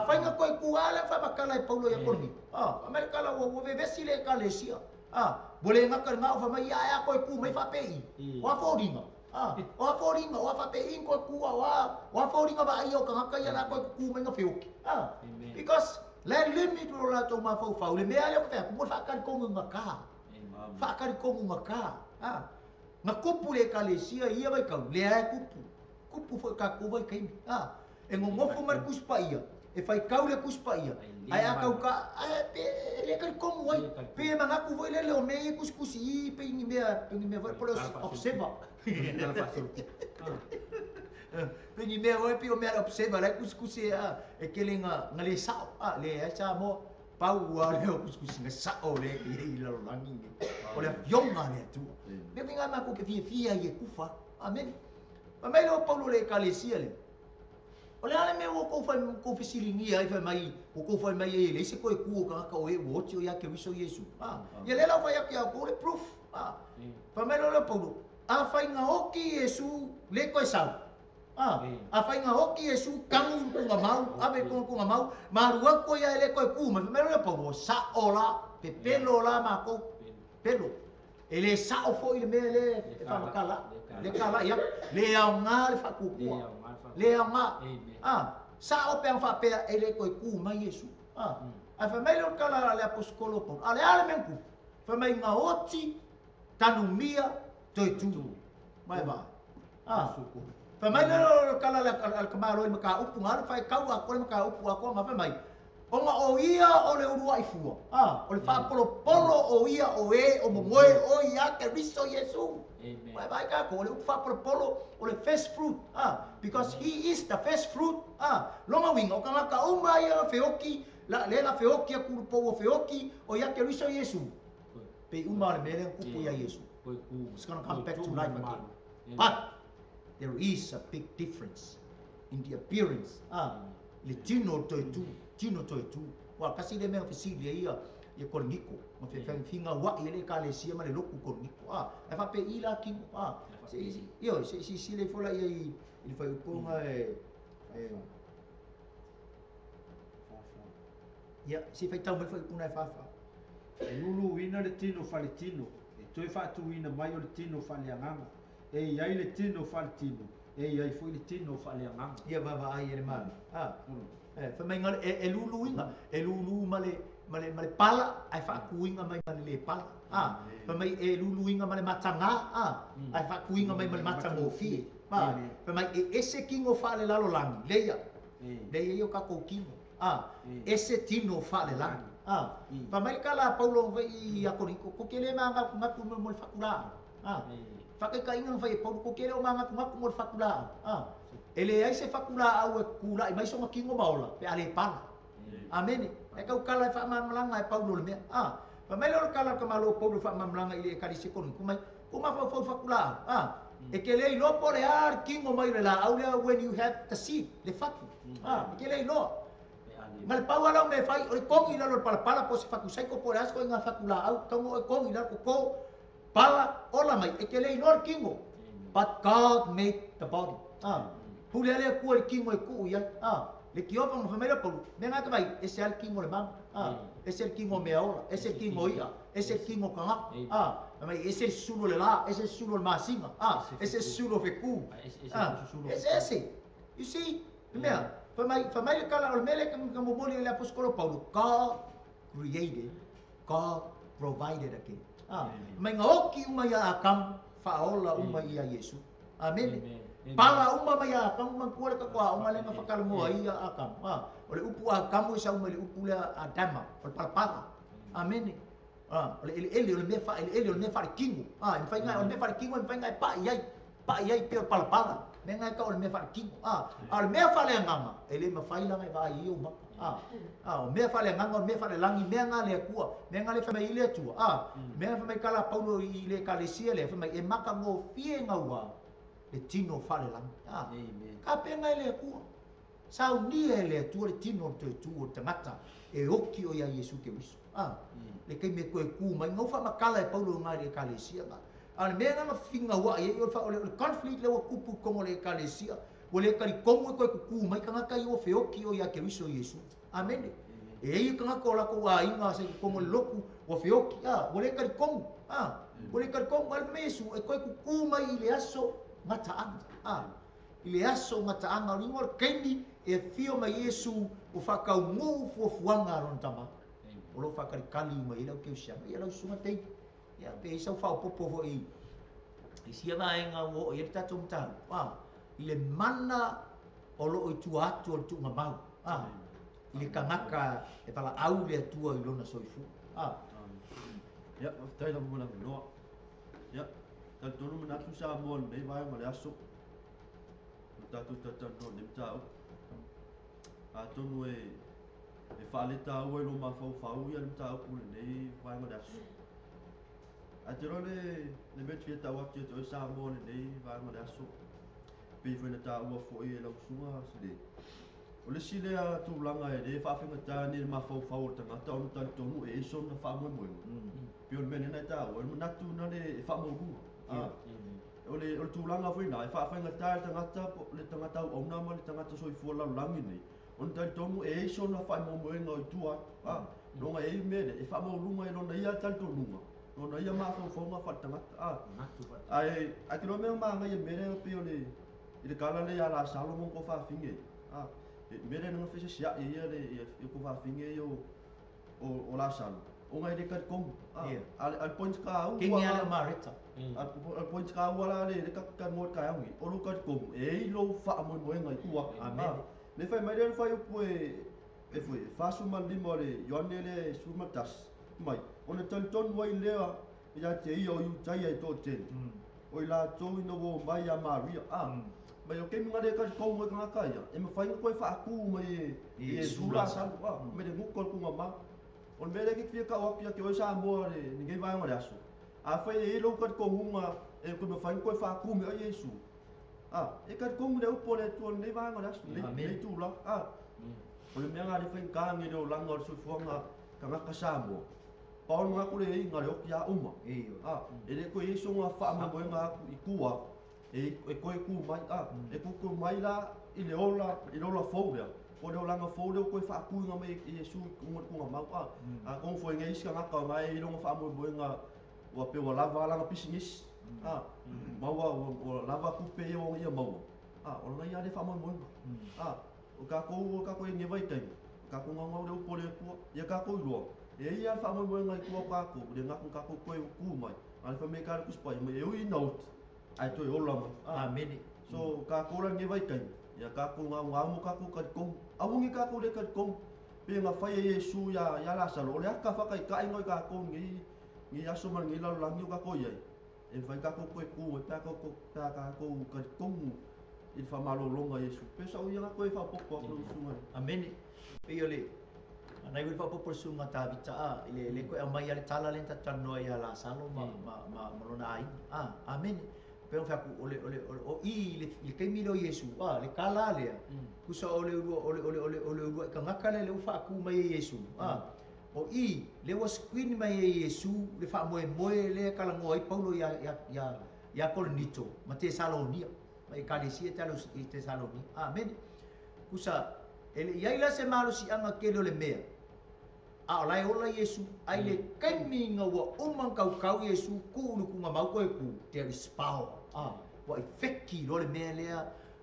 Fainga ko kuala fa bakala Paulo ya koni. Amerika la wo vevesi le kalesia. Boleh ngakal ngau fa mai ya ko ku mai fa pei. Wa fodinga. O a foringa, o a fape inko kua, o a foringa ba ai o kangaka ia la koe kuku mai nga whioki. Because le limit lo la tau mawhau le mea leo kawhea, kumoi whakari kongu ngā kā. Whakari kongu ngā kā. Ngā kupu le ka le sia ia vai kau, le ae kupu. Kupu fo ka kovai kaimi. E ngofo mara kuspa ia, e whai kau le kuspa ia. Ai a kau ka, le kari kongu wai. Pe mangaku voi le leo mea kuskusi i, pe ingi mea vai pole observa. Pengi mea voi pe o mea observa, le kuskusi e kele ngā le sao. Le ai SAMOA, pau a leo kuskusi ngā sao le i lalo langi. O le fionga le atu. Me vinga mako ke fia i e kufa. Amen. Ma mai leo paulo le kalesia le. O le ale mea o kou fesilingi ai fai mai, o kou fai mai e le se koe kuo ka o e woti o ia ke wiso Yesu. Ia le lau fai aki au kou le proof. Fa mai leo paulo, a fai ngā hoki Yesu le koe sau. A fai ngā hoki Yesu kangu kunga mau, ave kunga mau, ma rua koe ia le koe kuo, ma fa mai leo paulo, sa o la, pe pelo la ma kou, pelo. E le sao fo i le mea le whamakala. Le kala ia. Le au ngā le whakukua. Le au ngā. Sao pe ang whapea e le koe ku mai Yesu. A whamai leo kala le aposkolo pon. Ale ale menku. Whamai ngā oti tanu mia toi tu. Mai ba. Whamai leo kala le kamaro i maka upu ngā le whai kau a kore maka upu a kua ngā whamai. O ngā o ia o le urua i fua. O le whapolo polo o ia o e o mongoe o ia ke riso Yesu. Mai vai ka ko le whapolo polo o le first fruit. Because he is the first fruit. Longa winga o kangaka o mai a whioki, le la whioki a kurupo o whioki o ia ke riso Yesu. Pe uma le mele kupu ia Yesu. It's going to come back to life again. But there is a big difference in the appearance. Le tino toi tu. Tino toi tu. Wa kasi le mea fisilia ia korngiko. Ma fe finga wa ia le kalesia ma le loku korngiko. E fa pe ila kingo. Io si le fola ia i fai uponga ia si fai tau me fai uponga e fafa.
E lulu wina le tino fale tino. E toi fatu wina mai o le tino fale anganga. E iai le tino fale tino. E iai foi le tino fale anganga.
Ia vava ai ele mali. Fa mai ngal e lulu inga, e lulu male pala ai fa kuinga mai male le pala. Fa mai e lulu inga male matanga, ai fa kuinga mai male matango fi. Fa mai ese kingo fa le lalo langi, leia. Leia yo ka ko kingo. Ese tino fa le langi. Fa mai kala Paulo vai a koriko ko kele manga ngaku mo fakula. Fa ka inga vai Paulo ko kele o manga ngaku mo fakula. Ele ai se fakula au e kula i mai so kingo maola pe ale pana. Amen. E kau kala fa mamlanga e Paulo le mea. Pa mai lo kala ka malo Paulo fa mamlanga i le kalisi kon kumai. Kuma fa fakula. E ke le lo pole ar kingo mai le la au le when you have the seed le faku. Ke le lo. Mal pauala me fai o kongi la lo pala po se faku sai ko por as ko nga fakula au kango e kongi la ko pala ola mai e ke le lo kingo. But God made the body. Pule ale ku el kingo e ku ia. Le kiopa mo famela polu. Menga ka vai, ese al kingo le mang. Ese el kingo me aola, ese el kingo ia, ese el kingo kanga. Mai ese sulo le la, ese sulo le masinga. Ese sulo fe ku. Ese. You see? Mea, famai kala o mele ka mo moli le apostolo Paulo. God created, God provided again. Mai ngaoki uma ia akam faola uma ia Yesu. Amen. Pala uma mai akam man kuare ka kwa uma le ngafakala mo ia akam. Ole upu akam isa uma le upu le adama, ole pala. Amen. Ole ele ole me fa kingo. Em fai ngai ole me fa kingo, em fai ngai pa iai pe pala. Me ngai ka ole me fa kingo. Ole me fa le ngama, ele me fai la mai va i uma. O me fa le nganga, me fa le langi me nga le kua, me nga le fa mai ile tua. Me fa mai kala Paulo i le kalesia le fa mai e maka ngo fie ngaua. Le tino fale lang. Ka penga ele ku. Sau ni ele tu le tino tu o tangata e oki o ia Yesu ke wiso. Le kai me ko ku mai ngau fa makala e Paulo ngai le kalesia nga. Al me nga finga wa e o fa o conflict le o kupu como le kalesia. O le kali komo ko ku mai kanga kai o fe oki o ia ke wiso Yesu. Amen. E ai kanga ko la ko wa inga se como loku o fe oki. O le kali komo. O le kali komo al me Yesu e ko ku mai le aso ngataanga i le aso ngataanga o lingol kaini e fio mai Yesu o whakau ngū fuafuanga aron tama o lo whakarikali mai lau keu sianga i lau sunga tei ia pe isau whaupopo ho i sia vaenga o i tato mtau i le mana o lo i tua atu o le tunga mau i le kangaka e pala au le atua i lona soifu
ya tai la mula no ya tal tonu mana tu sa mol me vai ma le aso tatu no nem tau a tonu e fale tau e lo ma fau ia nem tau pule nei vai ma le aso a tero le bet fie tau atu to sa mol nei vai ma le aso pe foi na tau o foi e lo sunga sile o le sile a tu langa e le fa finga tani ma fau tanga tau no tal tonu e so na fa mo pio mene na tau o na tu na le fa mo gu o le tu langa foi na fa finga tani tanga ta le tanga tau o na ma le tanga soi fo la langi ni on tal tonu e so na fa mo no tu no nga e mene e fa mo lunga e no na ia tal tonu no na ia ma fo ma fa tanga ai a kilo me ma nga e mene pio le ile kala le ala Salomon ko fa finge mere no fese sia ia le ko fa finge yo o la sal o ngai de kat kom al point ka u
kingi ala marita
al point ka wala le ka mot ka ngi o lu kat kom e lo fa mo ngai ku amen le fa mai le fa yo e foi fa su mal limo le yone le su matas mai on tal ton wai le ya te yo yu tai ai to ten o la to no wo mai ya maria mai o ke mga de ka ko mo ka ka ya e me fa ko fa ku mai e sula sa me de ngukol ku ma on me de ki fia ka o pia ke o sa mo le ninguém vai ngora aso a fa e lo ka ko uma e ko me fa ko fa ku me o yesu e ka ko mo de o pole tu ne vai ngora aso le tu la o le me nga de fa ka ngi do langor su fuanga ka ka sa mo Paul nga ko le nga le o pia uma e le ko yesu nga fa ma mo nga i kuwa e koe ku mai e ku mai la i le ola fourea o le olanga fourea koe fa ku nga mai i Yesu ku nga mau a kon foi nga iska nga ka mai i longa fa mo nga wa pe wa lava la pisingis mau o lava ku pe o ia mau o nga ia de fa mo o ka ko nge vai kai ka ko nga mau de pole ku ia ka ko ro e ia fa mo nga ku ka ko de nga ka ko ku mai al fa me ka ku spa me eu i note ai toi ola
amen
so ka kora nge vai kai ya ka ko nga mo ka ko ka kom awungi ka ko le ka kom pe nga fa Yesu ya la salo le ka fa kai kai ngoi ka ko ngi aso man ngi la lang ka ko ye e fa ka ko ku ta ko ka kom il fa malo longa Yesu pe sa u ya ko fa popo ko sunga
amen pe yo le ana wil fa popo sunga ta vita le ko mai ale tala le ta tano ya la salo ma lona ai amen pero fa ku ole o i le ke milo Yesu le kala le ku sa ole ka ngaka le fa ku mai Yesu o i le was queen mai Yesu le fa mo le kala ngoi paulo ya kolnito ma te salonia mai kalesia te salonia amen ku sa ele yaila se malo si anga ke le mea lai ola Yesu ai le kaimi nga wa umang kau Yesu ku nu ku nga mau ko ku there is power wa feki lo le mea lea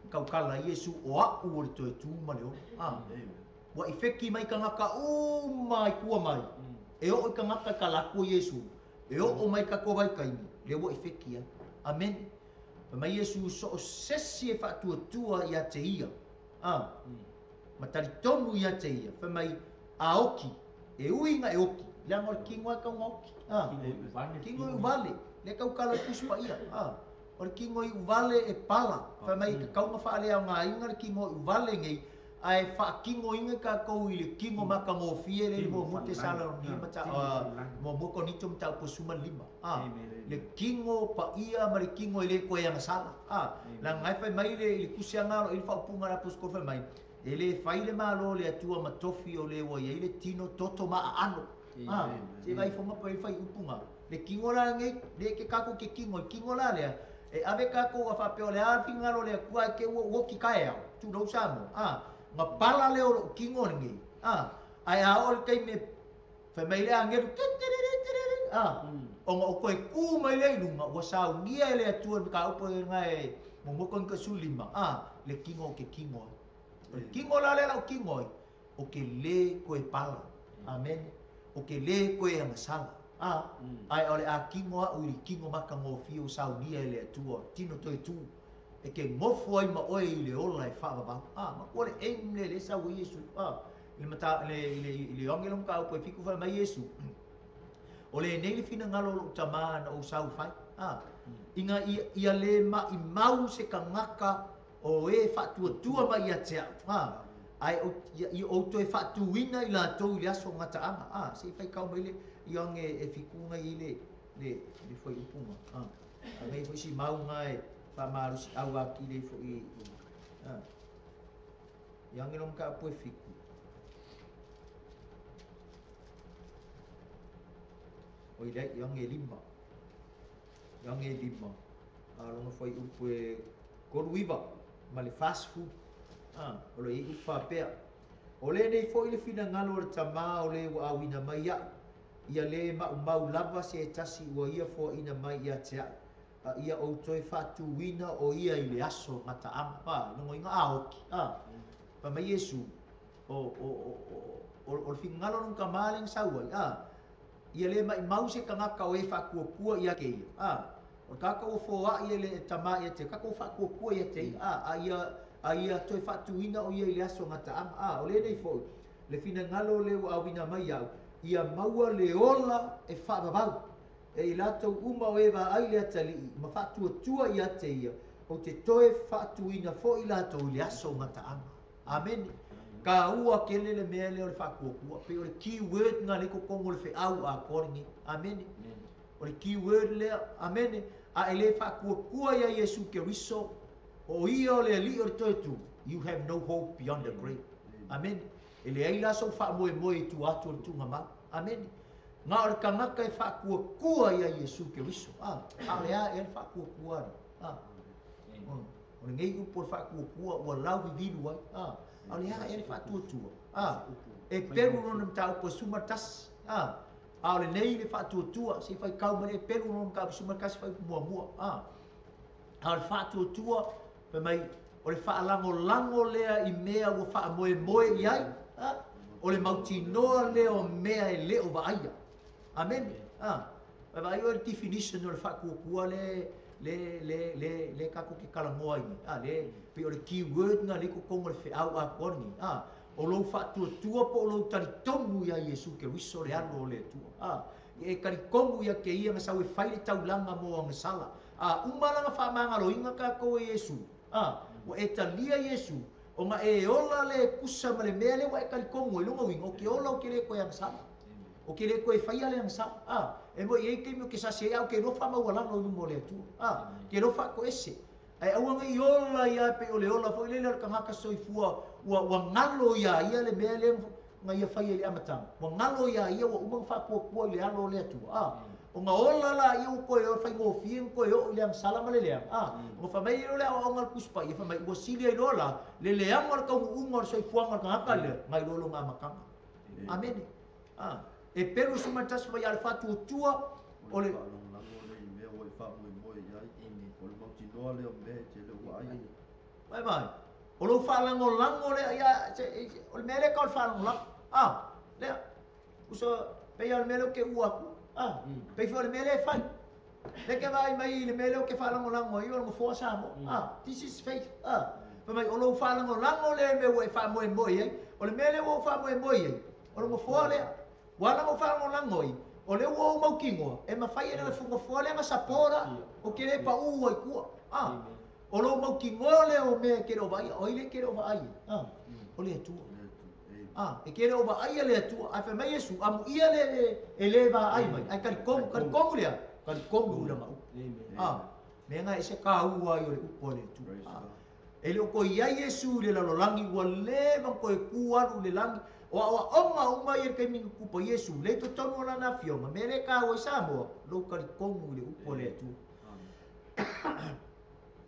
kau kala Yesu o aku o le toi tu ma leo wa feki mai ka ngaka mai kua mai e o ka ngaka ka laku Yesu e o mai ka ko vai kaimi le wa feki amen mai Yesu so sesi e fa tua ia te ia matari tonu ia te ia fa mai aoki e uinga e oki le ngol kingo ka ngoki kingo u vale le kau kala puspa ia o kingo u vale e pala fa mai ka kau ma le nga inga kingo u vale ngai ai fa kingo inga ka ko i le kingo maka mo fie le mo mo te sala ni mata mo ko ni tum ta pusuma lima le kingo pa ia ma le kingo ile ko yang sala la ngai fa mai le kusianga il fa punga la pusko fa mai ele faile malo le atua matofi o le wa ile tino toto ma ano se vai fonga pa fai upunga le kingola nge le ke kako ke kingola le e ave kako wa fa pe le a fingalo le kwa ke wo ki kai tu no samo nga pala le o kingo nge ai a ol kai me fa mai le ange o ngo ko ku mai le lunga wa sa ngia le atua ka upo ngai mo kon ka sulima le kingo ke kingo o kingo la le la kingo o ke le ko e pala amen o ke le ko e masala ai ole a kingo o i kingo maka ngo fio saudia le tua tino to tu e ke ngofo ai ma oi le ola e fa ba ma ko le emle le sa yesu le mata le ongelo ka o fiku fa mai yesu o le nei le fina ngalo lo tama na o sau fai inga ia le ma i mau se kangaka o e fatu tua mai ia tea ai o to e fatu wina i la to i aso ngata anga se fai kau mai le iong e fikunga i le foi upunga ngai foi si mau ngai fa maru si au aki le foi yang ilom ka po fiku oi dai yang e lima alonga foi upu e koruiva male fast food o le upa pea o le nei foi le fina ngalo le tama o le wa awina mai ia le mau lava se tasi ua ia fo ina mai ia tea ia o toi fatu wina o ia i le aso mata ampa no inga aoki pa mai yesu o fingalo nung kamaling sawa ia le mai mau se kangaka o e fa kua ia ke o kaka o fo ia le tama ia te kaka o fa kua ia te ia toi fatu wina o ia i le aso mata ampa o le nei fo le fingalo le wa awina mai ia maua le ola e whaababau. E i lato uma o ewa aile atali ma whaatua tua i ate ia o te toe whaatuina fo i lato i le aso ngata ama. Amen. Ka ua kele le mea leo le whaakua pe o le keyword ngā leko kongo le wheau a koringi. Amen. O le keyword lea. Amen. A e le whaakua ia Yesu ke riso o ia o le ali o le toe tu. You have no hope beyond the grave. Amen. Ele ai la so fa moe tu atu tu ngama amen nga o kangaka e fa kua ia Yesu ke riso ale a e fa kua o ngai u por fa kua o lau vivilu ai ale a e fa tu e peru no mta po sumatas ale nei le fa tu se fa kau mare peru no ka sumatas fa mua ale fa tu pe mai o le fa lango lea i mea o fa moe iai o le mauti noa leo mea e leo vaaya. Amen. Vai o definition o le whakukua le kako ke kalangoa ini. Le pe o le keyword nga le kongo le whiau a koni. O lo whatuatua po o lo taritongu ia Yesu ke wiso le alo o le tua. E karikongu ia ke ia ngasau e whaile taulanga mo ang sala. Umalanga whamanga lo inga ka koe Yesu. O e talia Yesu. O nga e ola le kusa ma le mea le wa e kalikongo e lunga winga o ke ola o ke le koe ang sama o ke le koe whaia le ang sama e mo i eike mo ke sase au ke rofa maualanga o lumo le atu ke rofa ko ese ai au nga i ola ia pe o le ola fo le le kangaka soifua wa ngalo ia le mea le nga ia whaia le amatanga wa ngalo ia wa umang whakua le alo le atu o nga ola la ia o koe o whai ngō whieng koe o le ang salama le leang o whamai ilo le o ngal kuspa ia whamai ua silia ilo la le leang o kau unga o soifuanga ka haka le ngai lolo ngā makanga amen e peru sumatas wai al fatu o tua o le mai o lo whalango lango le ia o le mele ka o whalango lang lea uso pe ia le mele ke uaku pe fo le mele fai le ke vai mai le mele o ke falango lango i o mo fo samo this is faith pe mai o lo falango lango le me o fa mo ai o le mele o fa mo ai o mo fo le wala mo falango lango i o le o mo kingo e ma fai le fo fo le ma sapora o ke le pa u ai ku o lo mo kingo le o me ke ro vai o ile ke ro vai o le tu e kere o ba ai le tu a fe mai Yesu am ia le eleva ai mai ai kali kom le kali kom le ma me nga ese ka ua i le upo le tu ele ko ia Yesu le lo langi wa le ma ko e ku alu le langi o onga uma i ke mingu ku po Yesu le to tono la na fio ma me le ka o Samoa lo kali kom le upo le tu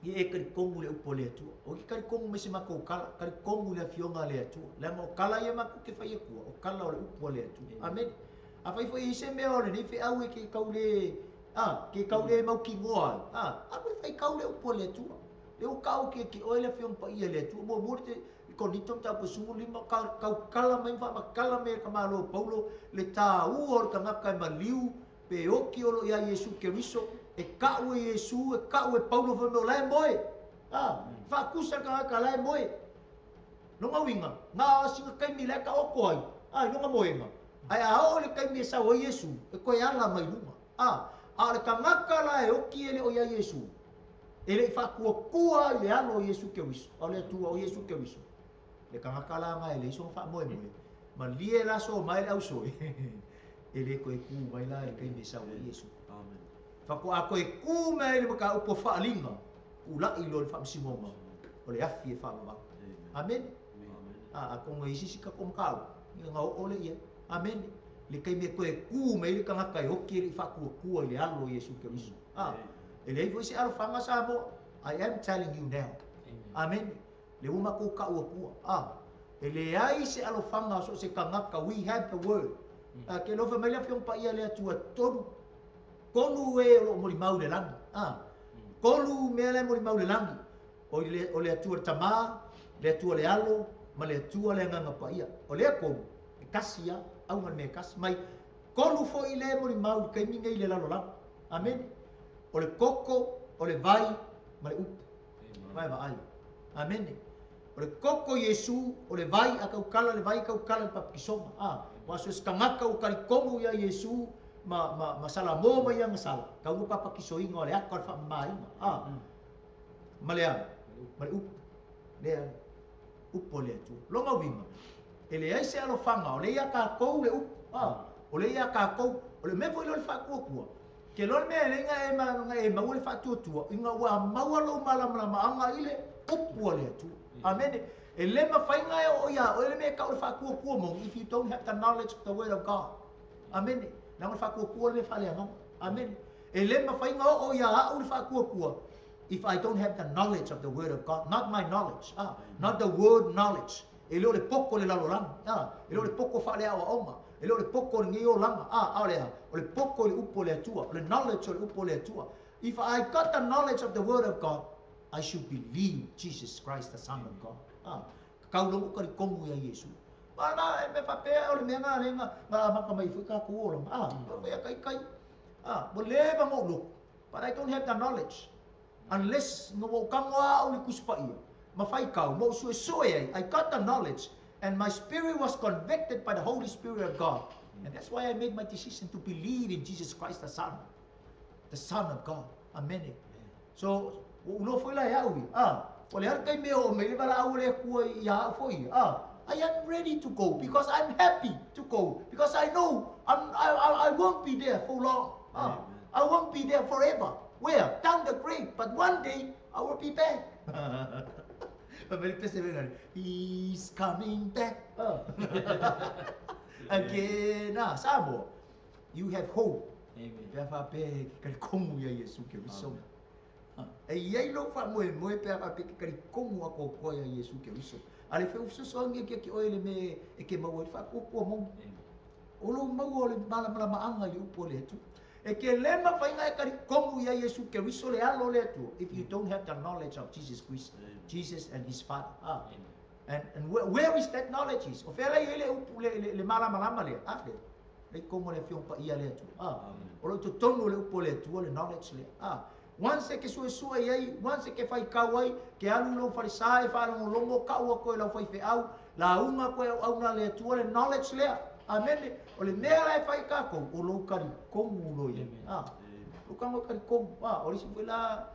e kari kongu le upo le tu o ki kari kongu me se mako kala kari kongu le fionga le tu le mo kala ye mako ke fai ku o kala o le upo le tu amen a fai foi se me o ni fe au ke kaule ke kaule mau ki ngoa a ko fai kaule upo le tu le o kau ke o le fiong pa ia le tu mo te ko ni tom ta pusungu lima kau kala mai fa kala me ka malo paulo le ta u or ka ngaka ma liu pe o ki o ya Yesu ke riso e ka o Yesu e ka o paulo fa me lai moe fa kusa ka lai moe no nga winga nga singa kai mi le ka o koi ai no nga moe nga ai a o le kai mi sa o Yesu e ko ya la mai luma a le ka ngaka la e o ki ele o ya Yesu ele fa kua le alo Yesu ke riso o le tu o Yesu ke riso le kanga kala nga ele so fa moe moe ma lie la so mai au so ele ko e ku mai la e kai me sa o Yesu amen fa ko a ko e ku mai le ka upo fa linga u la i lo fa msimo ma o le afi fa ma amen a ko ngai sisi ka kom ka nga o le ia amen le kai me ko e ku mai le kanga kai o ki fa ku le alo Yesu ke riso ele foi se alo fanga sa mo I am telling you now amen le uma ko ka ua ele ai se alo fanga so se kangaka we have the word ke lo fa mele fiong pa ia le tua tonu konu e lo mo mau le langi kolu mele mo mau le langi o le tua tama le tua le alo ma le tua le nganga pa ia o le ko kasia au me kas mai kolu fo ile mo mau ke minga ile lalo la amen o le koko o le vai ma le up vai va ai amen o le koko Yesu o le vai a kau kala le vai kau kala pa kisoma wa so skangaka o kali komu ya Yesu ma sala mo ma yang sala kau pa pa kisoinga le akal fa mai malea ma le up le up le tu longa winga ele ai se alo fanga o le ia ka kou le up o le ia ka kou o le me foi lo fa ku ke lo me le nga e ma le fa tu inga wa mawalo mala ma anga ile up le tu amen ele ma fai nga o ya o le me ka o fa ku mo if you don't have the knowledge of the word of God amen na o fa ku le fa le nga amen ele ma fai nga o ya o fa ku if I don't have the knowledge of the word of God not my knowledge not the word knowledge ele o le poko le lalo langa ele o le poko fa le a oma ele o le poko le ngio langa o le poko le upo le atua le knowledge o le upo le atua if I got the knowledge of the word of God I should believe Jesus Christ the Son of God kau lo ka komu ya Yesu mana me fa pe o le menga lenga nga maka mai fu ka ku lo ya kai mo le ba mo lo but I don't have the knowledge unless no kangwa o le kuspa ia mafai kau mo so I got the knowledge and my spirit was convicted by the Holy Spirit of God and that's why I made my decision to believe in Jesus Christ the Son of God amen so uno foi la ya ui o le kai me o me le bala au le ku ya foi I am ready to go because I'm happy to go because I know I won't be there for long I won't be there forever where down the grave but one day I will be back he's coming back again Samoa you have hope amen ya fa pe ka komu ya Yesu ke riso ai lo fa mo pe fa pe ka komu ko ko ya Yesu ke riso ale fe so nge ke o ele me e ke mo fa ko mo o lo mo o le mala ma anga yu po le tu e ke le ma fa nga ka komu ya Yesu ke riso le alo le tu if you don't have the knowledge of Jesus Christ Jesus and his Father and where is that knowledge is o fela ele le mala le le como le fiong pa ia le tu o lo to tono le upo le tu le knowledge le once ke so ai once ke fai kawai ke alu lo farisai fa lo longo ka o ko lo fai fe au la unga ko au na le tu le knowledge le amen o le mea la fai ka ko o lo ka komu lo ye o ka mo ka komu o le si la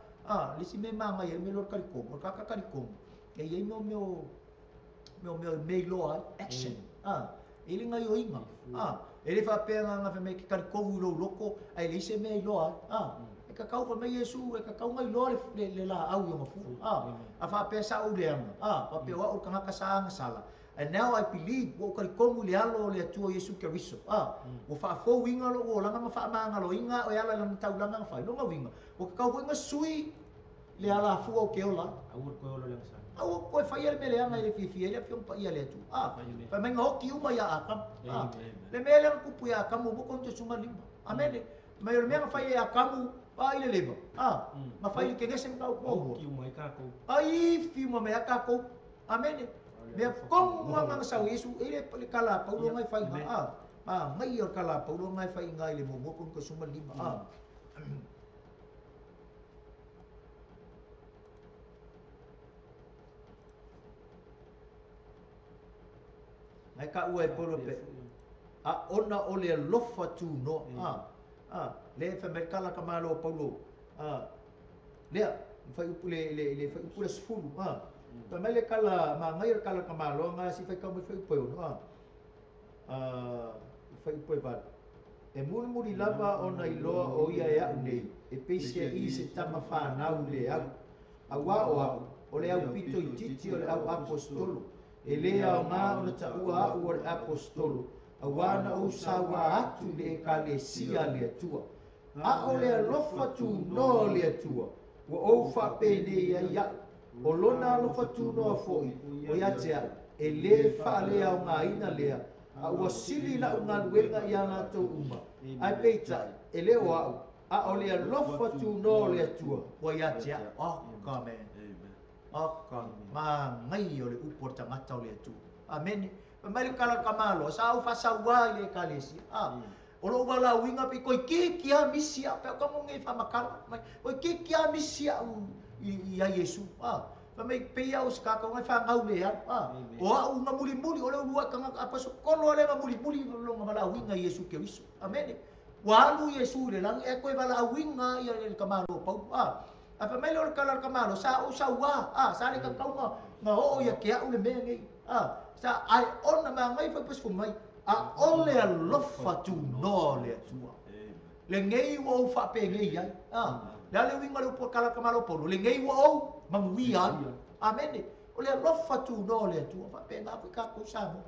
le si me manga ye me lo ka komu ka komu ke ye me lo action ele nga yo inga ele fa pe nga fa me ka komu lo loko ai le se me lo e ka kau fa me Yesu e ka kau ngai lo le la au yo mafu a fa pe sa u le fa pe wa o ka ka sa nga sala and now I believe wo ka komu le alo le tu Yesu ke riso wo fa fo winga lo o langa ma fa manga lo inga o yala lang tau langa fa no nga winga wo ka kau nga sui le ala fu o ke ola
awur ko lo lang sa
au ko fa yel mele anga le fi ele fiong pa ia le tu pa menga o ki uma ya akam le mele ku pu ya akam mo ko te sunga limba amen mai o mea fai a kamu pa ile leva ma fai ke ngese ka ko
ki mai ka ko
ai fi mo me ka ko amen me kom mo nga sa Yesu ile kala paulo ngai fai mai o kala paulo ngai fai ngai le mo pun ko suma lima ngai ka ua paulo pe ona ole lofa tu no le fa me kala ka malo paulo le fai le fai pula sfulu pa mai le kala ma ngai kala ka malo nga si fai ka mo fai po no fai po ba e mun muri lava ona iloa o ia ya nei e pesia I se tama fa na ule a wa o le au pito I titi o le au apostolo e lea o ngā o le taua o le apostolo a wana o sawa atu le ekalesia le atua a o le alofa tu no le atua wa o fa pene ia o lona alofa tu no foi o ia tea e le fa le o ngā ina lea a ua sili la unga luenga ia ngā tau uma ai peita e le o au a o le alofa tu no le atua o ia tea amen ma ngai o le upo tangata o le atua amen mai le kala kamalo sa u fa sa wa le kalesi o lo wala winga pe ko ki a misia pe ko mo ngai fa makala mai o ki a misia ia Yesu pa mai pe ia os ka ko ngai fa ngau le o u ngamuli muli o le lua ka apa so ko lo le ngamuli muli lo ngala winga Yesu ke wiso amen wa lu Yesu le lang e ko wala winga ia le kamalo pa apa mai lo kala kamalo sa u sa wa sa le ka ka nga o ia ke u le me ngai sa ai ona ma ngai fa pus mai ole a lofa tu no le tua le ngai wo fa pe ngai ai la le winga le po kala kamalo po le ngai wo manguia amen ole a lofa tu no le tua fa pe nga ka ko sa mo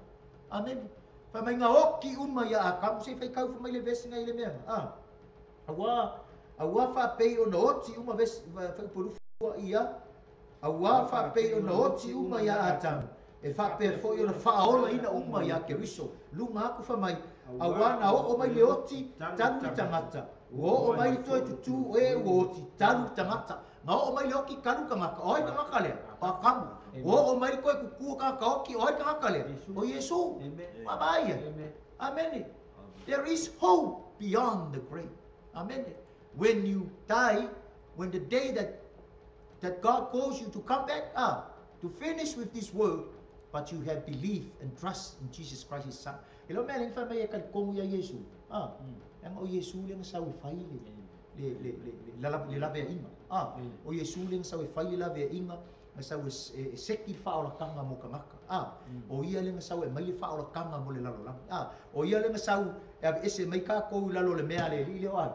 amen fa mai nga oki uma ya ka se fa ka fa mai le vesi ngai le me awa fa pe o no oti uma vesi fa po ia awa fa pe o no oti uma ya atam e fa pe fo yo fa ola ina uma ya ke riso lunga ku fa mai awana o mai le oti tanu tangata o mai to tu e o oti tanu tangata na o mai le oki kanu ka maka oi ka maka le pa kam o mai ko ku ka ka oki oi ka maka le o Yesu ma bai amen there is hope beyond the grave amen when you die when the day that God calls you to come back to finish with this world but you have belief and trust in Jesus Christ His Son. Ilo meling fa may kal kong ya Yesu. Yang o Yesu lang sa wi le la be inga. O Yesu lang sa wi la be inga nga sa wi seki fa ola kanga mo kamaka. O ia lang sa wi mai fa ola kanga mo le lalo lang. O ia lang sa wi ese mai ka ko lalo le mea le li le wa.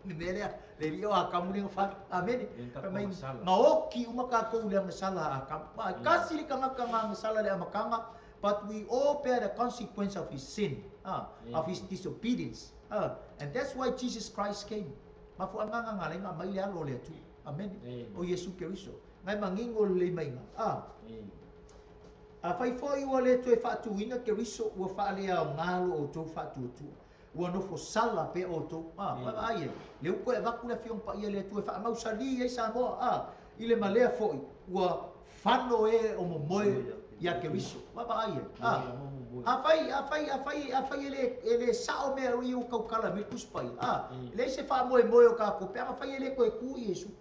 Ni mele le rio a kamu ni fa amen mai maoki uma ka ko le masala akam kasi ka nga masala le amakanga but we all bear the consequence of his sin of his disobedience and that's why Jesus Christ came mafu anga ngale nga mai le alo le tu amen o Yesu Kristo ngai mangingo le mai nga fai foi o le tu e fa tu ina Kristo o fa le ngalo o tu fa tu ua no fo sala pe o to ai le ko e vaku le fiong pa ia le tu e fa mau sali e SAMOA ile malea foi ua fano e o momoe ya ke riso ai afai ele sao me o kau kala me kuspai le se fa moe o ka ko pe afai ele ko e ku Yesu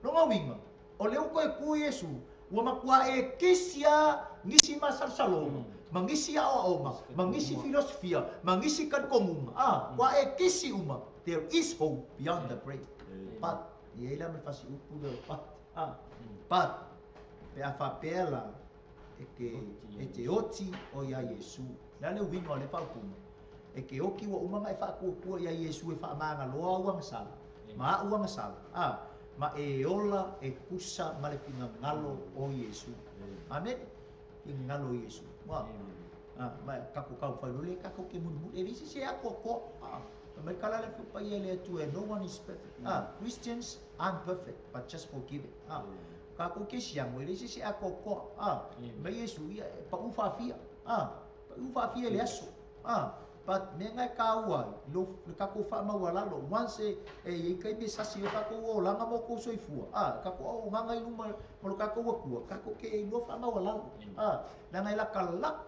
no ngawinga o le ko e ku Yesu ua makua e kisia ngisi masal saloma mangisi oma mangisi filosofia mangisi kan komunga wa e kisi uma there is hope beyond the grave but yela me fasi upu de but pe afa pela e te oti o ya Yesu la le winga le fa ku e ke oki wa uma mai fa ku ya Yesu e fa manga loa uang sala ma uang sala ma e ola e kusa ma le pinga ngalo o Yesu amen ngalo Yesu ma kako kau fa lule kako ke mun e risi se akoko ma kala le pa ele tu no one is perfect Christians aren't perfect but just forgiven kako ke siang we risi se akoko ma Yesu ia pa ufa fia le aso but me ngai ka ua lo ka ko fa ma wala lo once e kai be sasi ka ko o langa mo ko soifua ka ko o ngai uma mo ka ko ku ka ko ke lo fa ma wala la ngai la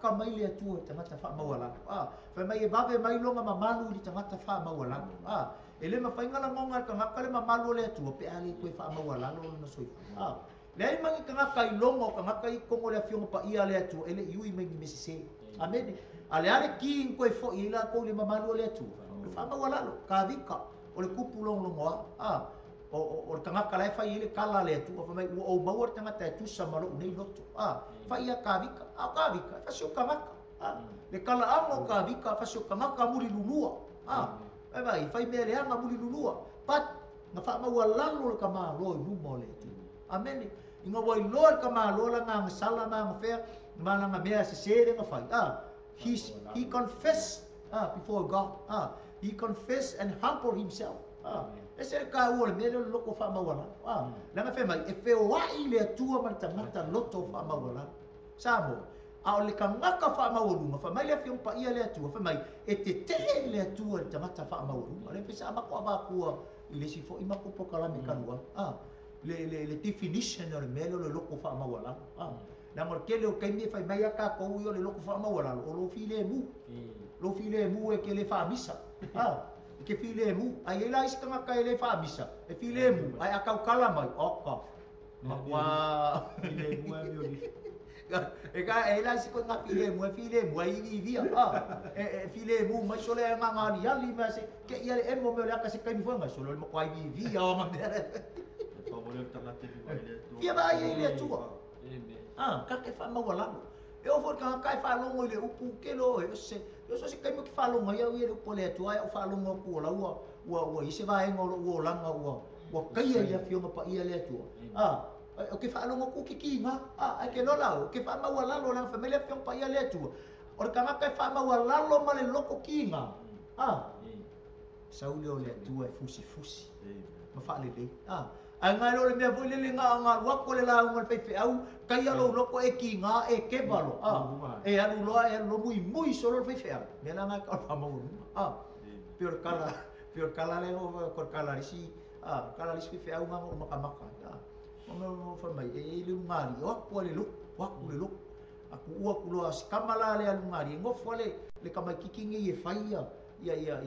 ka mai le tu tanga ta fa ma wala fa mai e bave mai lo ma malu di tanga ta fa ma wala ele ma fainga la ngonga ka ngaka le ma malu le tu pe ali ko fa ma wala lo na soifua le ai mangi ka ngaka i longo ka ngaka i kongo le afionga pa ia le tu ele yui mai me se amen ale ale ki ko fo ila ko le mamalu le tu fa ma wala lo ka vika o le kupu long longo o tanga kala fa ile kala le tu fa mai o mawar tanga ta tu sama lo nei loto fa ia ka vika fa sio ka maka le kala amo ka vika fa sio ka maka muri lulua vai fa me le anga muri lulua pat na fa ma wala lo ka ma lo lu mo le tu amen inga wai lo ka ma lo la ngang sala ngang fe mana nga mea se sere nga fai he confessed before God he confessed and humbled himself ese ka ua me le loko fa mawala la nga fe mai e fe wa ile tua man tangata loto fa mawala samo a le kangaka fa mawulu fa mai le fe pa ia le tua fa mai e te te le tua tangata fa mawulu le fe sa ma ko ba ku ile si fo ima ko pokala me kanua le definition o le melo le loko fa mawala na mo ke le kai me fai mai ka ko yo le loko fa ma wala o lo file mu e ke le fa misa ke file mu ai la is ka ka le fa misa e file mu ai aka kala mai oka wa
file mu e mi
e ka e la is ko na file mu ai via e file mu mai sole nga ngani ali ma se ke ia e mo me la ka se kai fo nga solo mo kwai via o ma
fa mo le tanga te vi
ia ba ile tu ka ke fa ma wala e o for ka kai fa longo le upu ke lo e se yo se kai mo ki fa longo ya wi le pole tu ai o fa longo ku la wa i se va en o langa wa kai ya fio ma pa ia le tu o ke fa longo ku ki ma ai ke lo la o ke fa ma wala lo la familia fio pa ia le tu o ka kai fa ma wala lo ma le loko ki ma sauli o le tu e fusi ma fa le ai ngai lo le mea voi le nga wako le la unga pe au kai alo loko e ki nga e ke balo e anu lo mui solo pe au me la nga ka fa mo pior kala le ko kala risi kala risi pe au nga mo maka mo fa mai e le ngari wako le lo aku ua ku lo kamala le alu ngari ngo fole le kamai kikingi e faia ia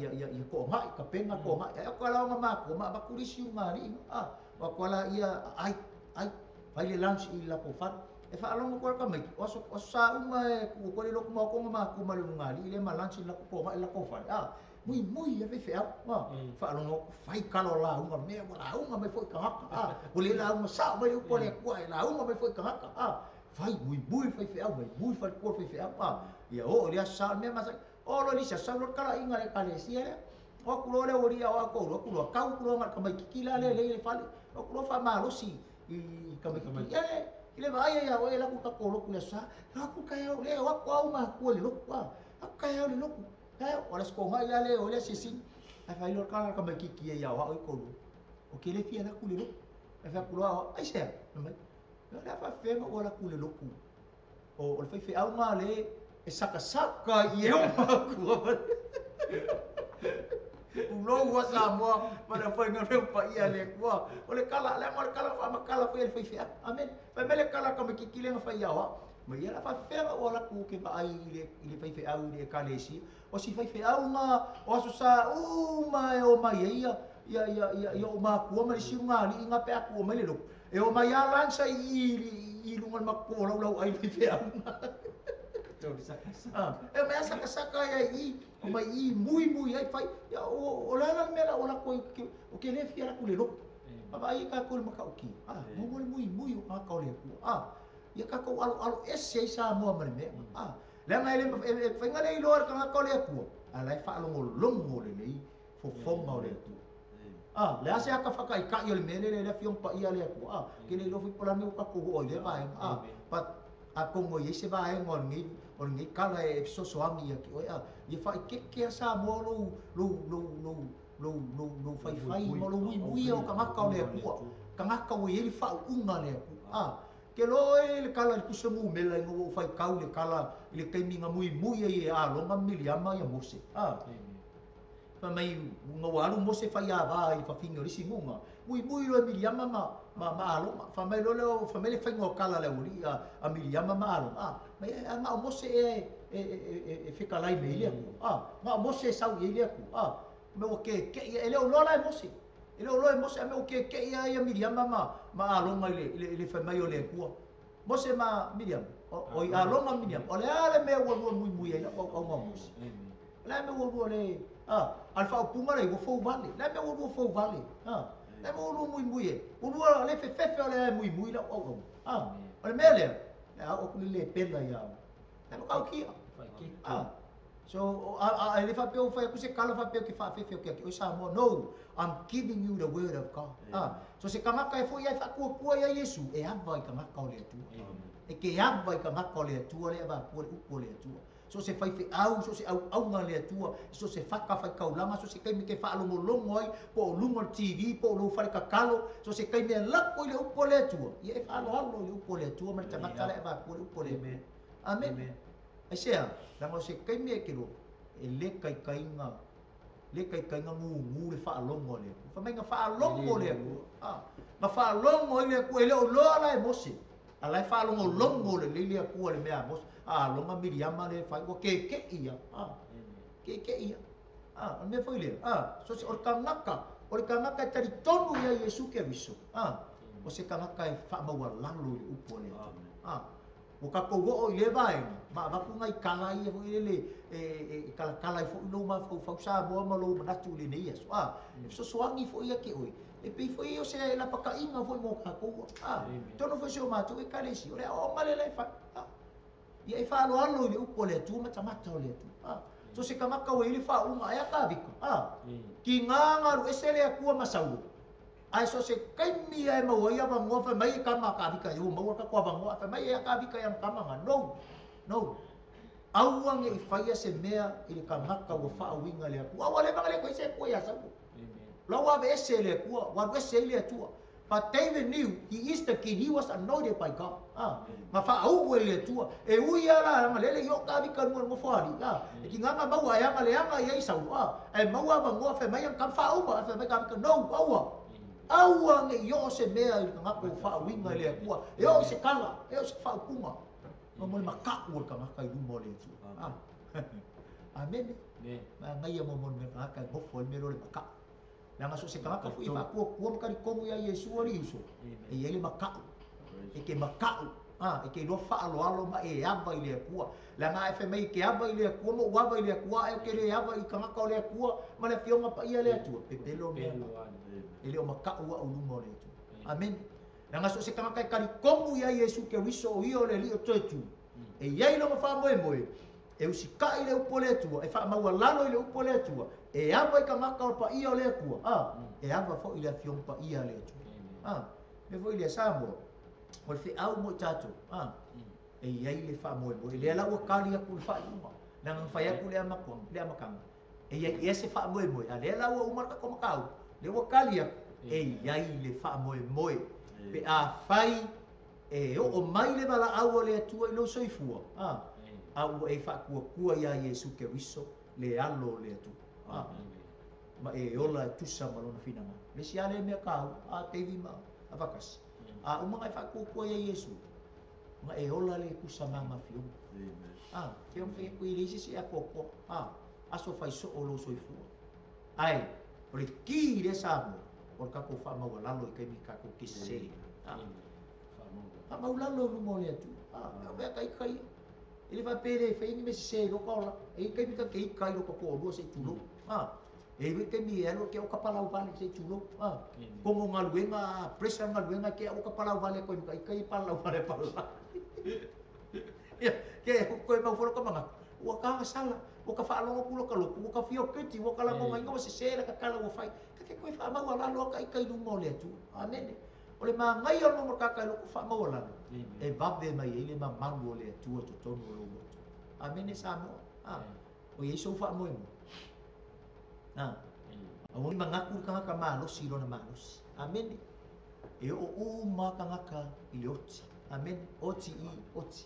ko ngai ka penga ko ngai e ko la nga ma ku risi ngari wa kola ia ai vai le lunch i la ko fa e fa longo ko ka mai o sa uma e ko le loko ko ma ku ma le ngali le ma lunch la ko ma la ko fa mui e fe fa longo fai kalo la uma me wala uma me foi ka o le la uma sa mai ko le ko la uma me foi ka fai mui fai fe mui fai ko fe ia o le sa me ma o lo ni sa lo kala inga le kale sia o ku lo le oria o ko lo ka ku lo ma ka mai kila le fale o ku lo fa ma lo si i ka mai ile vai ya o la ku ka ko lo ku le sa ku ka ya le o ko ma ku le lo ka ya le lo ku o la sko mai le o le si ai fai lo ka mai ki ya o ko lo o ke le fia la ku le lo ai fa ku lo ai se mai la fa fe ma o la ku le lo ku o fai fe au ma le e saka i e o ma ku ulo wa Samoa mana foi nga pa ia le kwa o le kala fa makala foi le fai amen fa mele kala ka makikile nga fa ia wa ma ia la fa fera o la ku ke ba ai ile fai au le kalesi o si fai au nga o so sa mai o mai ia o ma ku ma si nga li nga pe aku ma le lo e o mai ala sa i lungal makko lau ai fai au e me asa kasaka ya o mai mui ai fai ya o la mela o la ko o ke le fia ku le lo ba ai ka ko maka o ki mo mui o ka le ku ya ka ko alo esse sa mo ma me le ngai le fa ngai le lor ka ko le ku ala fa longo le nei fo fonga le tu le ase aka fa kai ka yo le mele le fiong pa ia le ku ke le lo fi pola me ka ko o le ba pa a kongo ye se va e ngi kala e so ami ki o ye fa ke sa mo lo fai mo lo mui o ka ngaka le ku ka ngaka o ye fa unga le ku ke loe le kala le kusengu mela ngo fai kau le kala le kaiminga mui e a longa miliama ya mose fa mai ngo walu mose fa ya va i fa fingo risi ngunga mui lo miliama ma alo fa mai lo fa mai le fai ngo kala le uri a miliama ma alo mai nga mose e fika lai me ile nga mose sau ile ku me o ke ele o lola mose ele o lola mose me o ke ya miliama ma alo ngai le fa mai o le ku mose ma miliama o i alo ma miliama o le ale me o mui ele o mose la me o le alfa punga le fo vale la me o fo vale la me o mui o le fe le mui la o le mele o ku le pela ya la me ka ki so le fa pe o fa ku se kala fa pe ki fa fe ke o sa mo no I'm giving you the word of God so se kama ka fo ya fa ku ya Yesu e ava ka ma ka le tu e ke ava ka ma ka le tu le ba ku le tu so se fai fe au so se au nga le tua so se faka fai kaulanga so se kai me ke fa longo longo ai po lungo TV po lo fai ka kalo so se kai me la ko le upo le tua ye fa lo le upo le tua ma tama kala e ba ko le upo le me amen ai se la mo se kai me ke lo e le kai nga ngu le fa longo le fa me nga fa longo le ma fa longo le ko le o lo la e mose ala fa longo le le ko le me a mose longa miliama le fai ko ke ia ke ia me foi le so se or kangaka tari tonu ya Yesu ke viso o se kangaka e fa ma wala lo le upo le o ka ko go le vai ma ku ngai kala ia foi le kala foi no ma fo sa bo ma lo na tu le nei so soangi foi ke oi e pe foi o se la paka inga foi mo ka ko tono foi so ma tu e kalesi o le o ma le fa ia e fa alo le upo le tu mata le tu so se kamaka o ile fa uma ya ka vika ki nganga ru esele aku masau ai so se kaimi ai mo ia ba ngo fa mai ka ma ka vika yo mo ka ko ba ngo fa mai ya ka vika yang kama nga no awang e fa ya se mea ile kamaka o fa winga le aku awale ba le ko se ko ya sa lawa be esele aku wa be esele tu. But David knew he is the king. He was anointed by God. Ma fa au le tua. E uia la nga lele yo ka bi kan mo fali. E ki nga ba wa ya nga le nga ye sau. E ma wa ba ngo fa mai kan fa au ba fa mai ka no au. Au nga yo se mea nga ko fa winga le tua. Yo se kala, yo se fa kunga. Mo ma ka u ka nga kai du mo le tu. Amen. Ma nga ye mo me ka mo fo me lo le ka. Nanga so se kaka fu ifa ko ka ko ya Yesu ori uso e ele makau e ke makau e ke lo fa alo ma e ava ile ku la nga fe mai ke ava ile ku mo wa ile ku e ke le ava i kanga ka le ku ma le fionga pa ia le tu pe pelo me ele o makau wa ulu mo le tu amen nanga so se kaka ka ko ya Yesu ke wiso i ole li o tu e ye lo fa mo e usi ka ile upo le tu e fa ma wa lalo ile upo le tu e ava i kamaka pa ia le ku e ava fo ile fiong pa ia le tu me vo ile Samoa o fe au mo tato e ia ile fa mo ile la o kali ku fa uma nang fa ya ku le makang e ia se fa mo ale la o umar ka ko makau le o kali e ia ile fa mo pe a fai e o mai le bala au le tu no soifua au e fa ku ia Yesu ke riso le alo le tu ma e ola tu sa malona fina ma le si ale me ka tevi ma avakas uma e fa ku ia Yesu ma e ola le ku sa ma fiu ke on fe ku ile si a popo aso fai so o lo soifu ai o le ki le sa por ka ko fa ma wala lo ke mi ka ko kise fa ma wala lo mo le tu ve kai ele vai pere fe ni me se lo kola e ke mi ka ke kai lo ko lo se tu lo e we ke mi elo ke o kapala vale se tu lo como ngaluenga presa ngaluenga ke o kapala vale ko kai pala vale pala ya ke ko ma foro ka manga o ka sala o ka fa lo pulo ka lo o ka fio ke ti o ka la mo ngai se se ka kala o fai ke ko fa ma wala lo kai lu mo le tu amen ole ma ngai o mo ka lo fa ma wala e vabe mai ele ma mango le tu to tono lo mo amen Samoa o Yesu fa mo awon mangaku ka ka malo silo na malos amen e o uma ka ka ilioti Amen. Oti I, oti.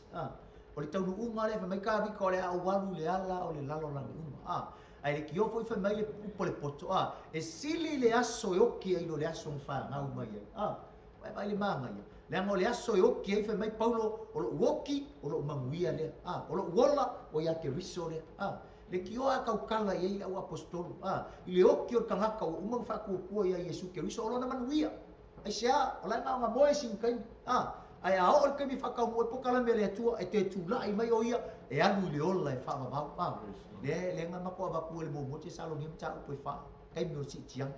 O le taunu unga le mai ka vi ko le au walu le ala o le lalo langi uma. Ai le kio foi fa mai le upo le poto. E sili le aso e oki ai lo le aso fa ngau mai. Vai vai le manga ia. Le anga le aso e oki ai fa mai Paulo o lo woki o lo manguia le. O lo wola o ia ke riso le. Le kio a kaukanga i au apostolo. I le oki o kangaka o umang fa kua ia Yesu ke riso o lo na manguia. Ai sea o la nga moe sing kai. Ai a o ke mi whakau mo e pokala me le atua e te tūlai mai o ia e anu le ola e whaamavau. Le nga mako avaku e le mo te salo ni mta upo e wha. Kai mi o si tiang.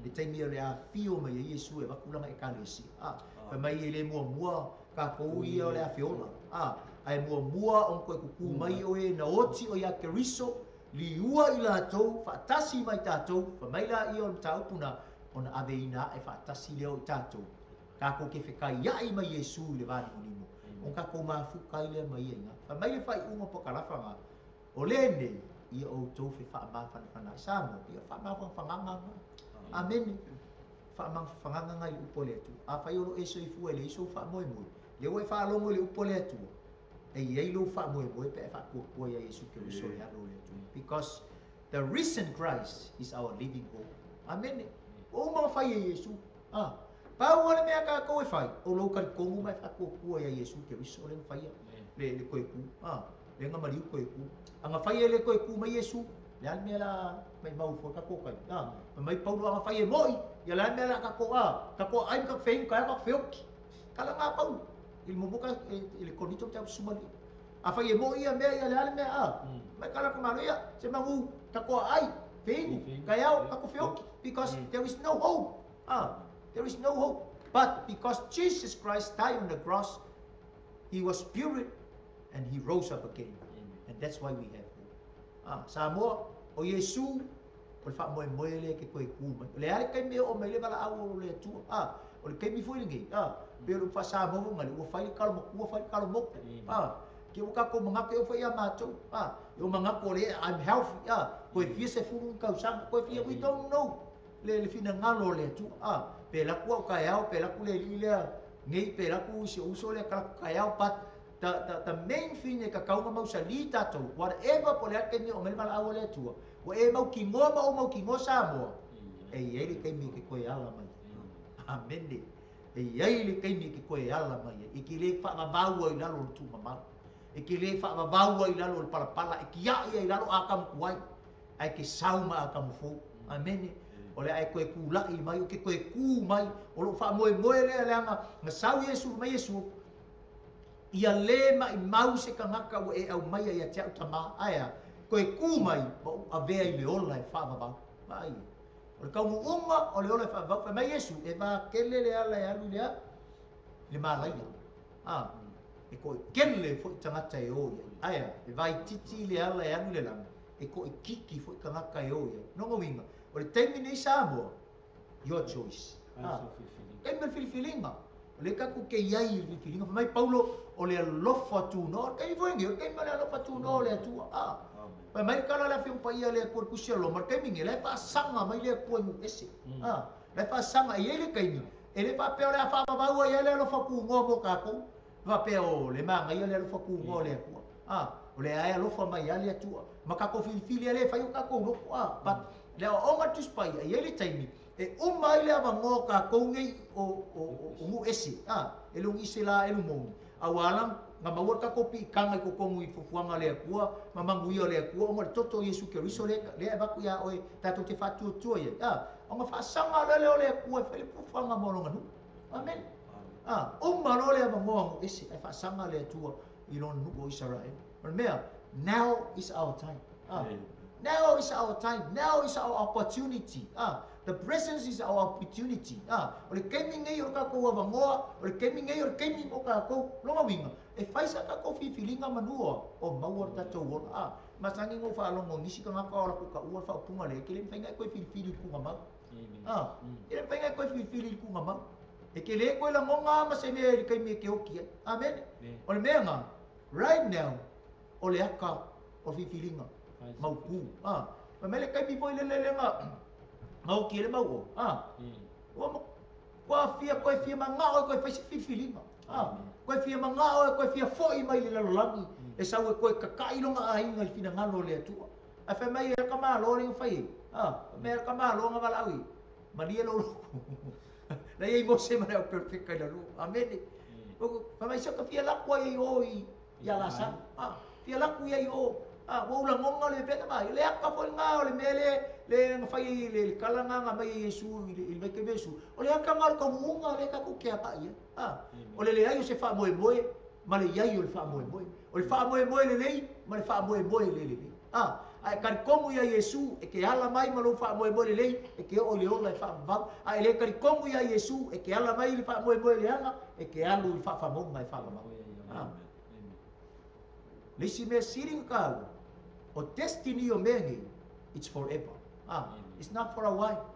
Le taimi o le a fio mai e Yesu e wakulanga e kalesi. Pa mai e le mua ka kou ia o le a whiona. Ai mua on koe kuku mai o e na oti o ia ke riso li ua i la tau whaatasi mai tātou. Pa mai la i o mta upuna ona ave ina e whaatasi leo i tātou. Kako ke whekai iai mai Yesu le vāni unimo. On kako mafukai lea mai inga. Fa mai le whai unga po kalawhanga. O le nei, ia o tau whi whaamawhanawhana. Samoa, ia whaamawhanwhanganga. Amen. Whaamawhanwhanganga i upo le atu. A whai oro eso i fua le iso whaamoe moe. Le oe whaalongo le upo le atu. E iei lo whaamoe moe pe e whaakua ia Yesu ke uso le alo le atu. Because the risen Christ is our living hope. Amen. O mga whai e Yesu. Pau ole mea ka koe whai. O lo kari kongu mai whakokua ia Yesu ke riso le whaia. Le koe ku. Le nga mariu koe ku. Anga whaia le koe ku mai Yesu. Le al mea la mai mau fo ka kokai. Mai Paulo anga whaia moi. Ia le al mea la ka koa. Ka koa aim ka whaing ka ka wheoki. Kala ngā Paulo. Il momuka il konito te sumali. A whaia moi ia mea ia le al mea. Mai kala kumano ia. Se mangu ka koa ai. Whaing. Ka iau ka ko wheoki. Because there is no hope. There is no hope. But because Jesus Christ died on the cross, He was buried and He rose up again. And that's why we have hope. Samoa, o Yesu, o le wha moe le ke koe kuma. O le ale kai mea o mai le wala au o le atua. O le kai mi fwoi ngei. Pero wha Samoa ngali, ua whai kalo moku, ua whai kalo moku. Ke o kako mangako o whai a mātou. O mangako le, I'm healthy. Koe fia se furu kau sanga, koe fia, we don't know. Le fina ngalo le atua. Pe laku au kaiao, pe laku le lilea, ngei pe laku se uso le kaiao, but the main thing e ka kaunga mau sa li tātou, whatever po le ake mi o melmala au le atua, wa e mau ki ngoa mau mau ki ngoa Samoa, e iei le keimi ke koe ala mai. Amen. E iei le keimi ke koe ala mai. E ki le whaamavaua i lalo le tūma mau. E ki le whaamavaua i lalo le palapala, e ki ia i lalo a kamu kuai, ai ke sauma a kamu fō. Amen. O le ai koe kūlai mai, o ke koe kū mai, o lo wha moe lea leanga, ngā sau Yesu mai Yesu, ia le mai mau se ka ngaka o e au mai ia te au tama, aia, koe kū mai, o a vea i le ola e whaamavau, mai. O le kaungu unga, o le ola e whaamavau, mai Yesu, e wā kele le ala e alu lea, le mālaia. E koe kele fo i tangata e o ia, aia, e vai titi le ala e alu le langa, e koe kiki fo i ka ngaka e o ia, nongo winga. O le taimi nei Samoa, your choice. Kai me filifilinga. O le kaku ke iai filifilinga. Mai Paulo, o le alofa tūno. Kai voengi, o kai me le alofa tūno le atua. Pai mai kala le whiu pa ia le kua kusia lo. Mar kai mingi, le pa sanga mai le kua mu ese. Le pa sanga i ele kai mi. E le pa peo le a whaamavaua i ele alofa ku ngoa mo kako. Va peo le manga i ele alofa ku ngoa le akua. O le ae alofa mai ale atua. Ma kako filifili ale whaiu kako roko. But le o nga tuspai a yele taimi e mai le avango ka koungei o ngu ese e lungi se la e lumong awalang nga mawar ka kopi kanga ko kongu i fufuanga le akua mamangu ia le akua o toto Yesu ke riso le evaku ia oe tato te fatu tua ia o nga fasanga le akua e fele fufuanga molonga nu amen malo le avango ngu ese e fasanga le atua i lon nuko Israel mea now is our time Now is our time. Now is our opportunity. The presence is our opportunity. O le keimi ngai o ka kou avangoa, o le keimi ngai o le keimi mo ka kou longa winga. E faisa ka kou fifilinga manua o maua tatou ola. Masangi ngō whaalongo nisi ka ngaka ora ku ka ua whaupunga le. Ke le mwhainga koe filifili ku ngamau. Ke le mwhainga koe filifili ku ngamau. E ke le koe la ngonga ma se mea le keimi ke oki. Amen. O le mea ngā, right now, o le aka o fifilinga. Mau pu ma mele kai mi foi le nga ngau ki le mau wa fia koe fia ma ngau koe fai fifilinga Koe fia mangao, koe fia foi mai le lalolangi. E sau e koe kakai longa ainga i fina ngano le atua. A whai mai e ka malo ringa whai. Me ka malo nga malawi. Maria lo loko. Na iei mo se mana o perfecta na lo. Amen. Whai mai sa ka fia lakwa i oi. Ia lasa. Fia lakwa i o. Wo la ngonga le peta mai. Le aka foi nga le mele le whai le kalanga nga mai Yesu i mai ke Yesu. O le aka ngal ka munga le ka ku ke apa ia. O le ai se fa moe moe. Ma le iai o le wha moe moe. O le wha moe moe le lei, ma le wha moe moe le lei. Ai karikomu ia Yesu, e ke ala mai ma lo wha moe moe le lei, e ke o le ola e wha vau. Ai le karikomu ia Yesu, e ke ala mai le wha moe moe le anga, e ke alu le wha whamonga e wha vau. Lisi mea siring kau, o destiny o mengi, it's forever. It's not for a while.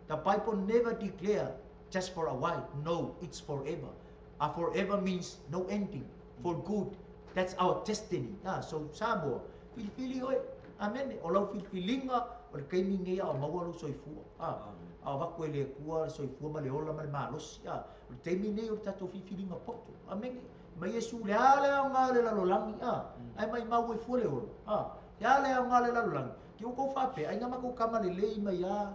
The Bible never declare just for a while. No, it's forever. Forever means no ending. For good. That's our destiny. So Samoa, fili oi. Amen. O lau filinga, o le kaimingea o maua lo soifua. A waku e le kua soifua ma le ola ma le malos. O le taimine o le tato filinga poto. Amen. Ma Yesu le ale au ngā le lalolangi. Ai mai mau e fua le ola. Le ale au ngā le lalolangi. Ki o kou whape, ai ngā mako kama le lei mai a.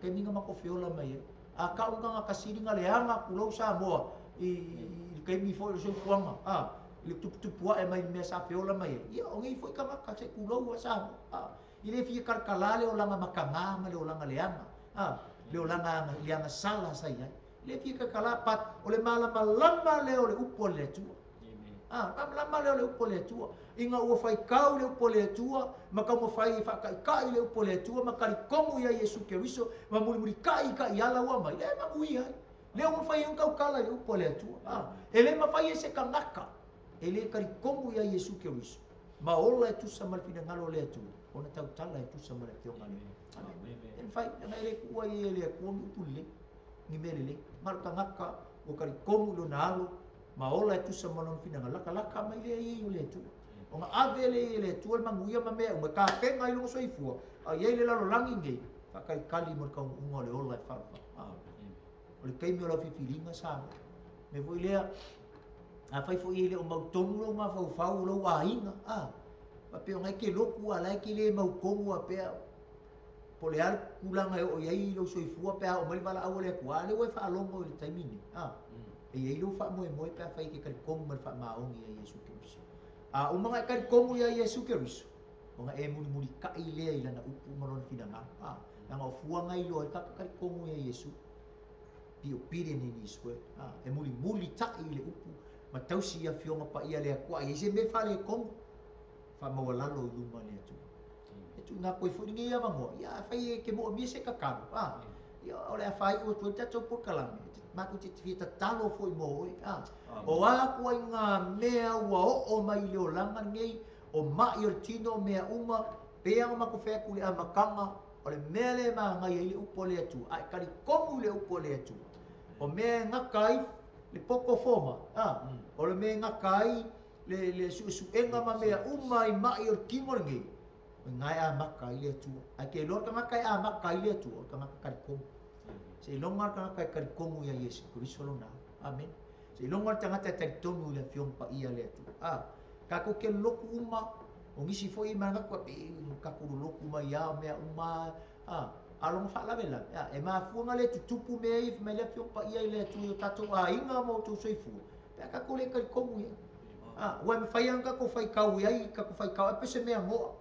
Kaiminga mako whiola mai a. A ka unga ngā kasiringa le anga kulau Samoa. I kaimi foi o soifuanga. Le tupua e mai mea sa feola mai. Ia o ngai foi ka maka se kulau a sa. I le fia karkalale o langa makanga ma le o langa leanga. Le o langa leanga sala sa ia. Le fia karkala pat o le malama lama le o le upo le tua. Lama le o le upo le tua. Inga ua fai kau le upo le tua. Maka mo fai kai le upo le tua. Maka li komu ia Yesu Keriso. Ma muri kai ala ua mai. Le mangui ai. Le o fai un kau kala le upo le tua. Ele ma fai se kanaka. Ele kari komu ia Yesu Keriso. Ma ola e tusa mal fina ngalo le tua. Ona tau tala e tusa mal te ngalo. En fai na ele kua i ele kua mi upule. Ni mele. Ngal kanaka o kari komu lo nalo. Ma ola e tusa mal fina ngalaka laka mai le i le tua. O nga ave le tua manguia ma mea. Uma ka penga i lo soifua. Ai le lalo langi ngai. Fakai kali mo ka unga le ola e fafa. O le kaimi o la fifilinga sa. Me voi lea. Fai fo ile o mautonu lo ma fau lo wa inga. Pa pe ngai ke loku ala ke le mau komu a pe. Po le al kulanga o yai lo soifua pe o mai bala au le kwa le we fa longo le taimini. E yai lo fa mo pe fai ke kali komu ma fa maongi ia Yesu Keriso. O mga kali komu ia Yesu Keriso. O nga e muri ka ile ila na upu malon finanga. Nga ofua ngai lo ka kali komu ia Yesu. Pio pire ni niswe. E muri ta ile upu. Ma tausi ia fionga pa ia lea kua. Ia se me whale kongu. Wha mawalalo i luma lea tu. E tu ngā koe whuringi ia wangoa. Ia whai e ke moa mia se kakano. Ia o lea whai o tu tato por kalame. Maku te whita talo foi mo oi. O a kua i ngā mea ua o mai leo langa ngei. O mai o tino mea uma. Pea o mako whea kule a makanga. O le mea le maa ngai i le upo lea tu. Ai kari kongu le upo lea tu. O mea ngakai. Le poko foma, o le me ngakai le su enga ma mea uma I mai o kimo ngi. Ngai a maka I le tu. Ai ke lor ka ngakai a maka I le tu, o ka ngaka karikom. Se longa ka ngakai karikom ia Yesu Keriso na. Amen. Se longa ta ngata ta tonu le fiong pa ia le tu. Ka ko ke loku uma, o ngisi foi ma ngaka pe ka ko loku ma ia mea uma. Along fa la vela e ma fuanga le tupu me I me le fiong pa ia le tu tato a inga mo tu soifu pe ka ko le ka komu ia wa me fai anga ko fai kau ia ka ko fai kau pe se me ngo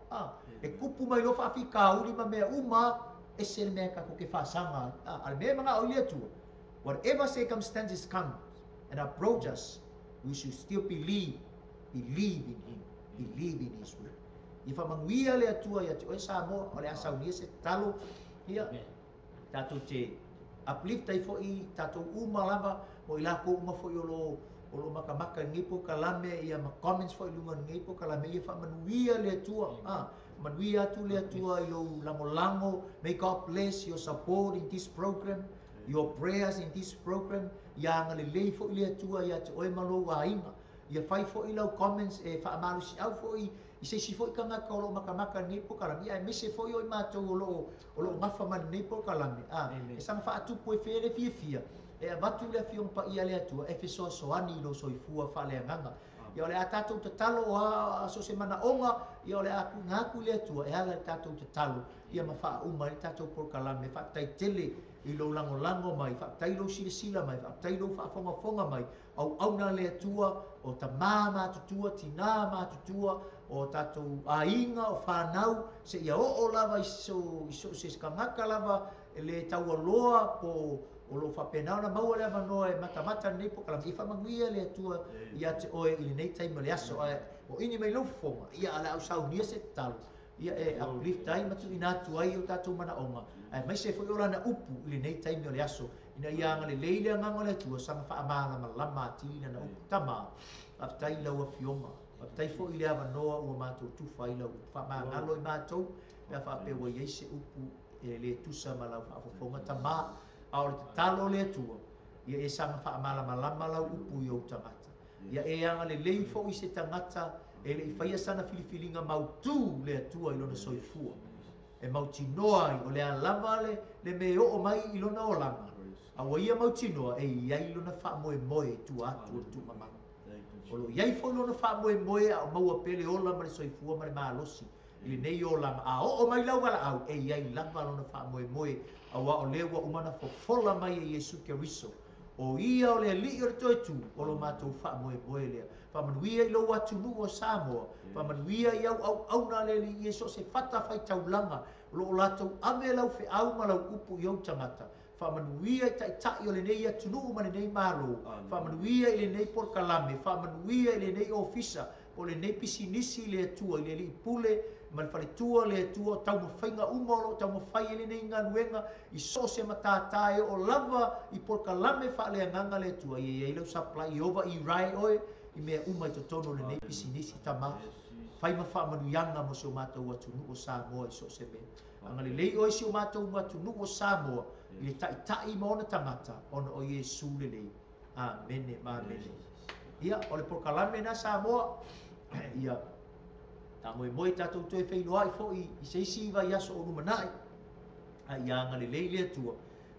e kupu mai lo fa fi kau li ma me uma e se me ka ko ke fa sanga al me manga o le tu whatever circumstances come and approach us we should still believe in him believe in his word if manguia le atua ia te o Samoa o le asaunia se talo ia tato te uplift ai foi tato uma lava o ila ko uma foi o lo makamaka ngipo kalame ia ma comments foi lunga ngipo kalame ia fa manuia le tua manuia tu le tua I lo lango may God bless your support in this program your prayers in this program ia ngale le foi le tua ia te oi malo wa inga ia fai foi lo comments e fa malu si au foi I se si foi kanga ka lo makamaka ni po kalami ai me se foi o mato o lo ngafa man ni po kalami e sang fa atu po fere fia e avatu le fiong pa ia le atua e feso soani lo soifua fa le nganga ia le atatou te talo a so se mana onga ia le aku ngaku le atua e ala tatou te talo ia ma fa uma le tatou por kalame fa tai tele i lo lango mai fa tai lo sila mai fa tai lo fa fonga mai au na le atua o ta mama tutua tina ma tutua o tatou ainga o whanau se ia o lava iso se skangaka lava le tau loa po o lo whapenau na maua le manoa e matamata nei po kalama i whamanguia le atua ia te oe i nei taima le aso o ini mai lau fonga ia ala au saunia se talo ia e uplift ai matu inatu ai o tatou mana onga mai se foi ola na upu i nei taima le aso ina ia anga le leile nganga le atua sanga whaamanga malama atilina na upu tama aftai lau a fionga aftai fo i le avanoa ua mātou tufa i lau whaamangalo i mātou pia whapewa iei se upu le tusa ma lau whaafofonga tama ao le talo le atua ia e sanga whaamalama lau upu i au tangata ia e anga le lei fo i se tangata e le i whaia sana filifilinga mautu le atua i lona soifua e mautinoa i o le alama le me o mai i lona o langa awa ia mautinoa e iai lona whaamoe moe tu atu o tu mama o lo iai fo lona whaamoe moe a maua pele ola ma le soifua ma le maalosi i nei o langa a o mai lau wala au e iai langa lona whaamoe awa o lewa umana fofola mai e Yesu Keriso o ia o le li o le toe tu o lo mātou whaamoe lea whamanuia i lo atu nu o Samoa whamanuia i au na le li Yesu se whata whai taulanga lo o lātou ame lau whi au ma lau upu i au tangata whamanuia i tai o le nei atu nu ma le nei malo whamanuia i le nei porkalame whamanuia i le nei ofisa o le nei pisinisi le atua i le li pule ma le whaletua le atua tau ma whainga umolo tau ma whai le nei nganuenga i so se matatae o lava i porkalame wha le anganga le atua i eilau supply i ova i rai oe i mea umai to tono le nei pisinisi tama whai ma wha manuianga mo se o mātou atu nu o Samoa i so se me anga le lei oe se o mātou atu nu o Samoa i le tai ma ona tangata ona o Yesu le lei amene ma amene ia o le porkalame na Samoa ia ta moe tatou toe whainoa i fo i se isi iwa i aso o numanai ia anga le lei le atua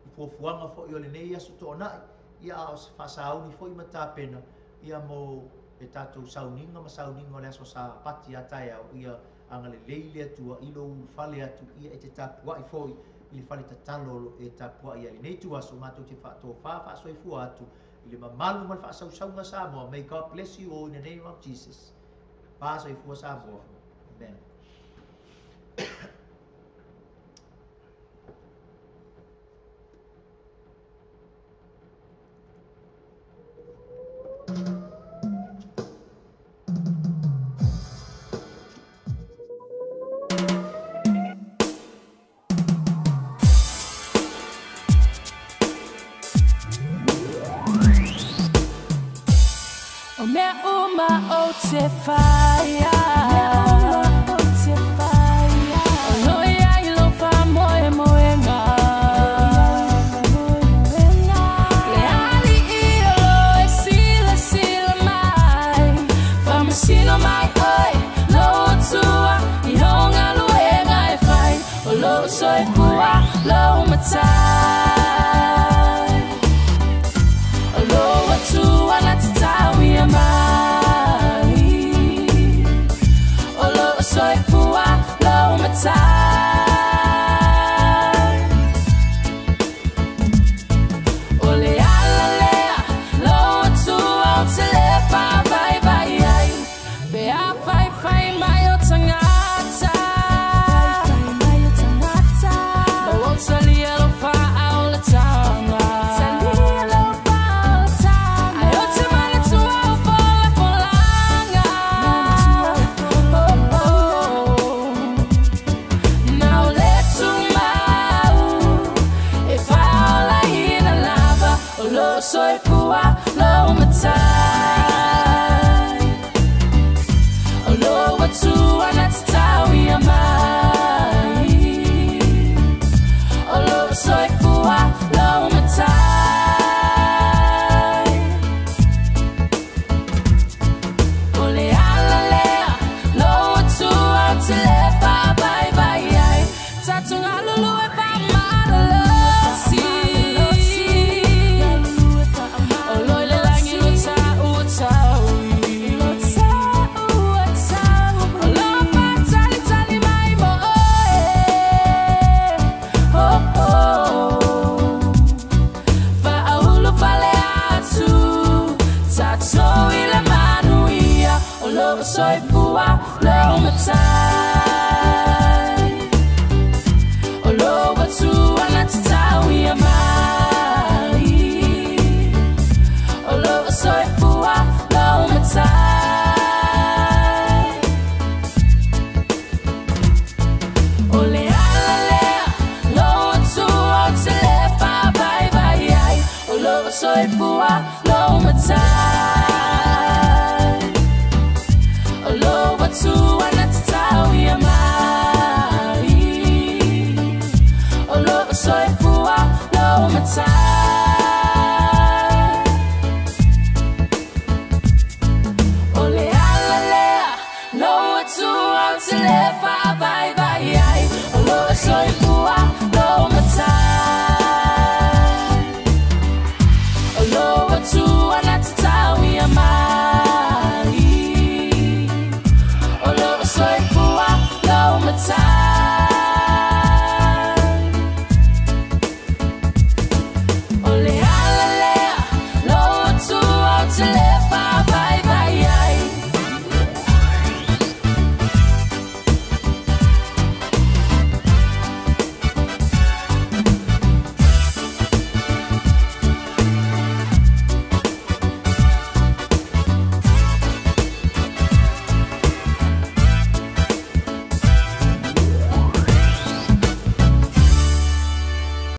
i fuafuanga fo i o le nei aso to onai ia o se whasauni fo i matapena ia mo e tatou sauninga ma sauninga o le aso sa pati atai au ia anga le lei le atua i lo fale atu ia e te tapua i fo i le fale tatalo e tapua ia i nei tu aso mātou te whaato whaaso i fua atu i le mamalu ma le whaasaunga Samoa. May God bless you all in the name of Jesus. Paso i fua Samoa. Amen.
Te fire, te fire. Oh yeah, you love for moe moenga. Le ali io sila mai. Famasino mai oi, lo tua. Ihonga luenga e fai. O lo soe pua, lo matai. O lo tua na tatawi amai. Soy fua lo matai. Ole ala lea lo tu au te le pa vai vai ai. Be a fai fai mai o tangata. Fai mai o tangata. Ba won't sali lo fa au la tanga. Sali lo fa au la tanga. Ai o te male tu au fola folanga. fua lo matai o lo watu ana tatawi mai o lo soi fua lo matai o le ala lo watu o te le fa vai vai ai o lo soi fua lo matai Soy